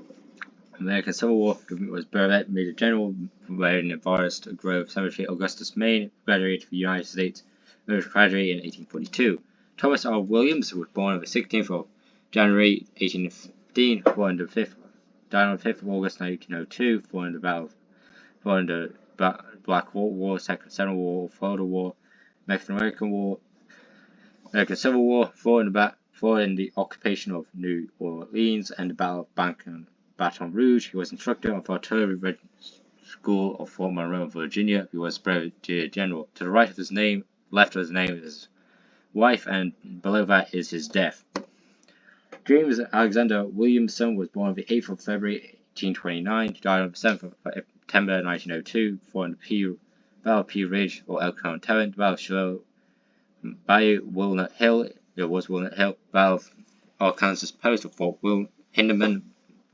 American Civil War, was Brevet Major General, buried in Forest Grove Cemetery, Augustus, Maine, graduated from the United States, graduated in 1842. Thomas R. Williams was born on the 16th of January 1815, born on the 5th, died on the 5th of August 1902, born in the Black War, Second Seminole War, Florida War, Mexican-American War, American Civil War, fought in the occupation of New Orleans and the Battle of Baton Rouge. He was instructor of Artillery Regiment School of Fort Monroe, Virginia. He was Brigadier General. To the right of his name, left of his name is his wife, and below that is his death. James Alexander Williamson was born on the 8th of February 1829. He died on the 7th of September 1902, fought in the Battle of Pea Ridge or Elkhorn Terrain, the Battle of Shiloh, Bayou Walnut Hill, Battle of Arkansas Post, or Fort Hindeman,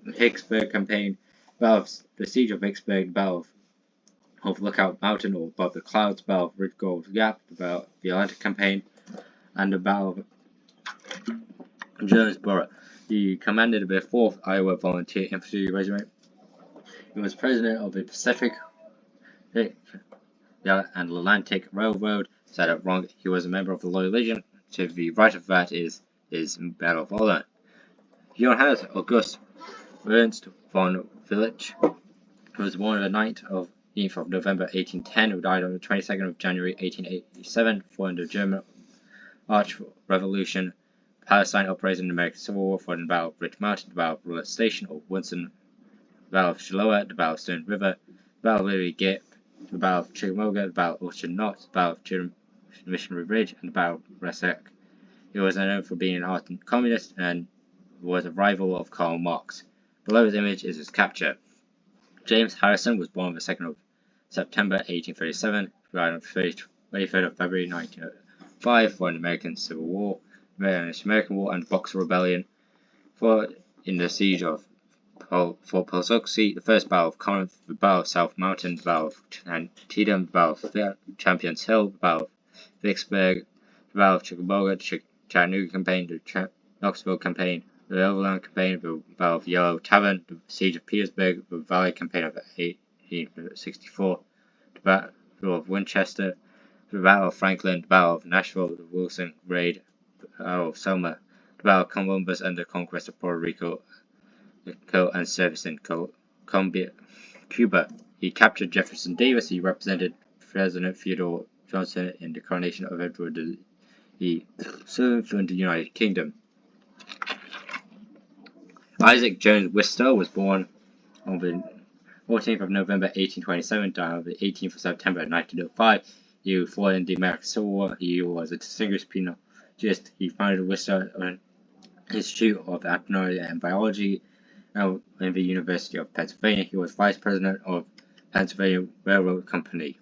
the Vicksburg Campaign, the Siege of Vicksburg, Battle of Lookout Mountain or Above the Clouds, Battle of Ridge Gold Gap, the Atlantic Campaign, and the Battle of Jonesboro. He commanded the 4th Iowa Volunteer Infantry Regiment. He was president of the Pacific and Atlantic Railroad. He was a member of the Loyal Legion. To the right of that is Battle of Olin. Johannes August Ernst von Villach, who was born on the 9th of November 1810, who died on the 22nd of January 1887, fought in the German Arch Revolution, Palestine operated in the American Civil War, fought in the Battle of Ridge Mountain, the Battle of Roulette Station or Winston, the Battle of Shiloh, the Battle of Stone River, the Battle of Lily Gap, the Battle of Chickamauga, the Battle of Orchard Knot, the Battle of Missionary Ridge, and the Battle of Resac. He was known for being an ardent communist and was a rival of Karl Marx. Below his image is his capture. James Harrison was born on the 2nd of September 1837, died on the 23rd of February 1905, for an American Civil War, American War, and Boxer Rebellion, fought in the siege of Fort Pulaski, the First Battle of Corinth, the Battle of South Mountain, the Battle of Antietam, the Battle of Champions Hill, the Battle of Vicksburg, the Battle of Chickamauga, the Chattanooga Campaign, the Knoxville Campaign, the Overland Campaign, the Battle of Yellow Tavern, the Siege of Petersburg, the Valley Campaign of 1864, the Battle of Winchester, the Battle of Franklin, the Battle of Nashville, the Wilson Raid, the Battle of Selma, the Battle of Columbus, and the conquest of Puerto Rico and service in Cuba. He captured Jefferson Davis. He represented President Theodore Johnson in the coronation of Edward VII in the United Kingdom. Isaac Jones Wistow was born on the 14th of November 1827, died on the 18th of September 1905. He fought in the American Civil War. He was a distinguished penologist. He founded Wistow Institute of Anthropology and Biology in the University of Pennsylvania. He was vice president of Pennsylvania Railroad Company.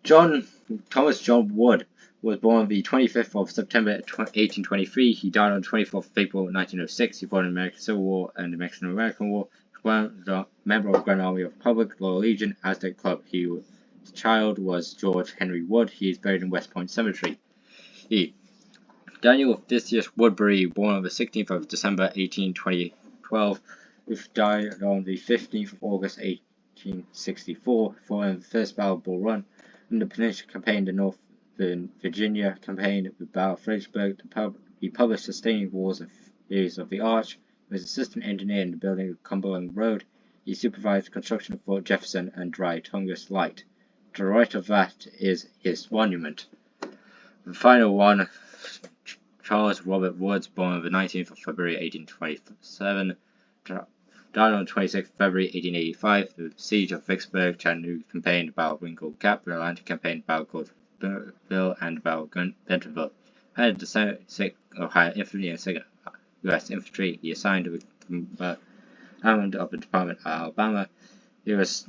Thomas John Wood was born on the 25th of September 1823. He died on the 24th of April 1906. He fought in the American Civil War and the Mexican-American War. He was a member of the Grand Army Republic, Loyal Legion, Aztec Club. His child was George Henry Wood. He is buried in West Point Cemetery. Daniel Theseus Woodbury, born on the 16th of December 1812, who died on the 15th of August 1864, following the First Battle of Bull Run. In the Peninsula Campaign, the Northern Virginia Campaign, the Battle of Fredericksburg, he published Sustaining Wars and Theories of the Arch. He was assistant engineer in the building of Cumberland Road. He supervised the construction of Fort Jefferson and Dry Tongass Light. To the right of that is his monument. The final one, Charles Robert Woods, born on the 19th of February 1827, died on the 26th of February 1885, the Siege of Vicksburg, Chattanooga Campaign, the Battle of Ringgold Gap, the Atlantic Campaign, the Battle of Goldville, and the Battle of Bentonville. Headed the 2nd Ohio Infantry and 2nd U.S. Infantry. He assigned to the command of the Department of Alabama. He was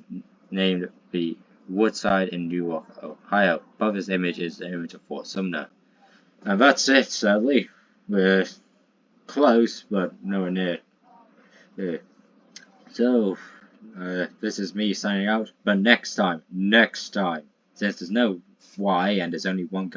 named the Woodside in Newark, Ohio. Above this image is the image of Fort Sumner. And that's it, sadly. We're close, but nowhere near. So, this is me signing out. But next time, since there's no why and there's only one guy.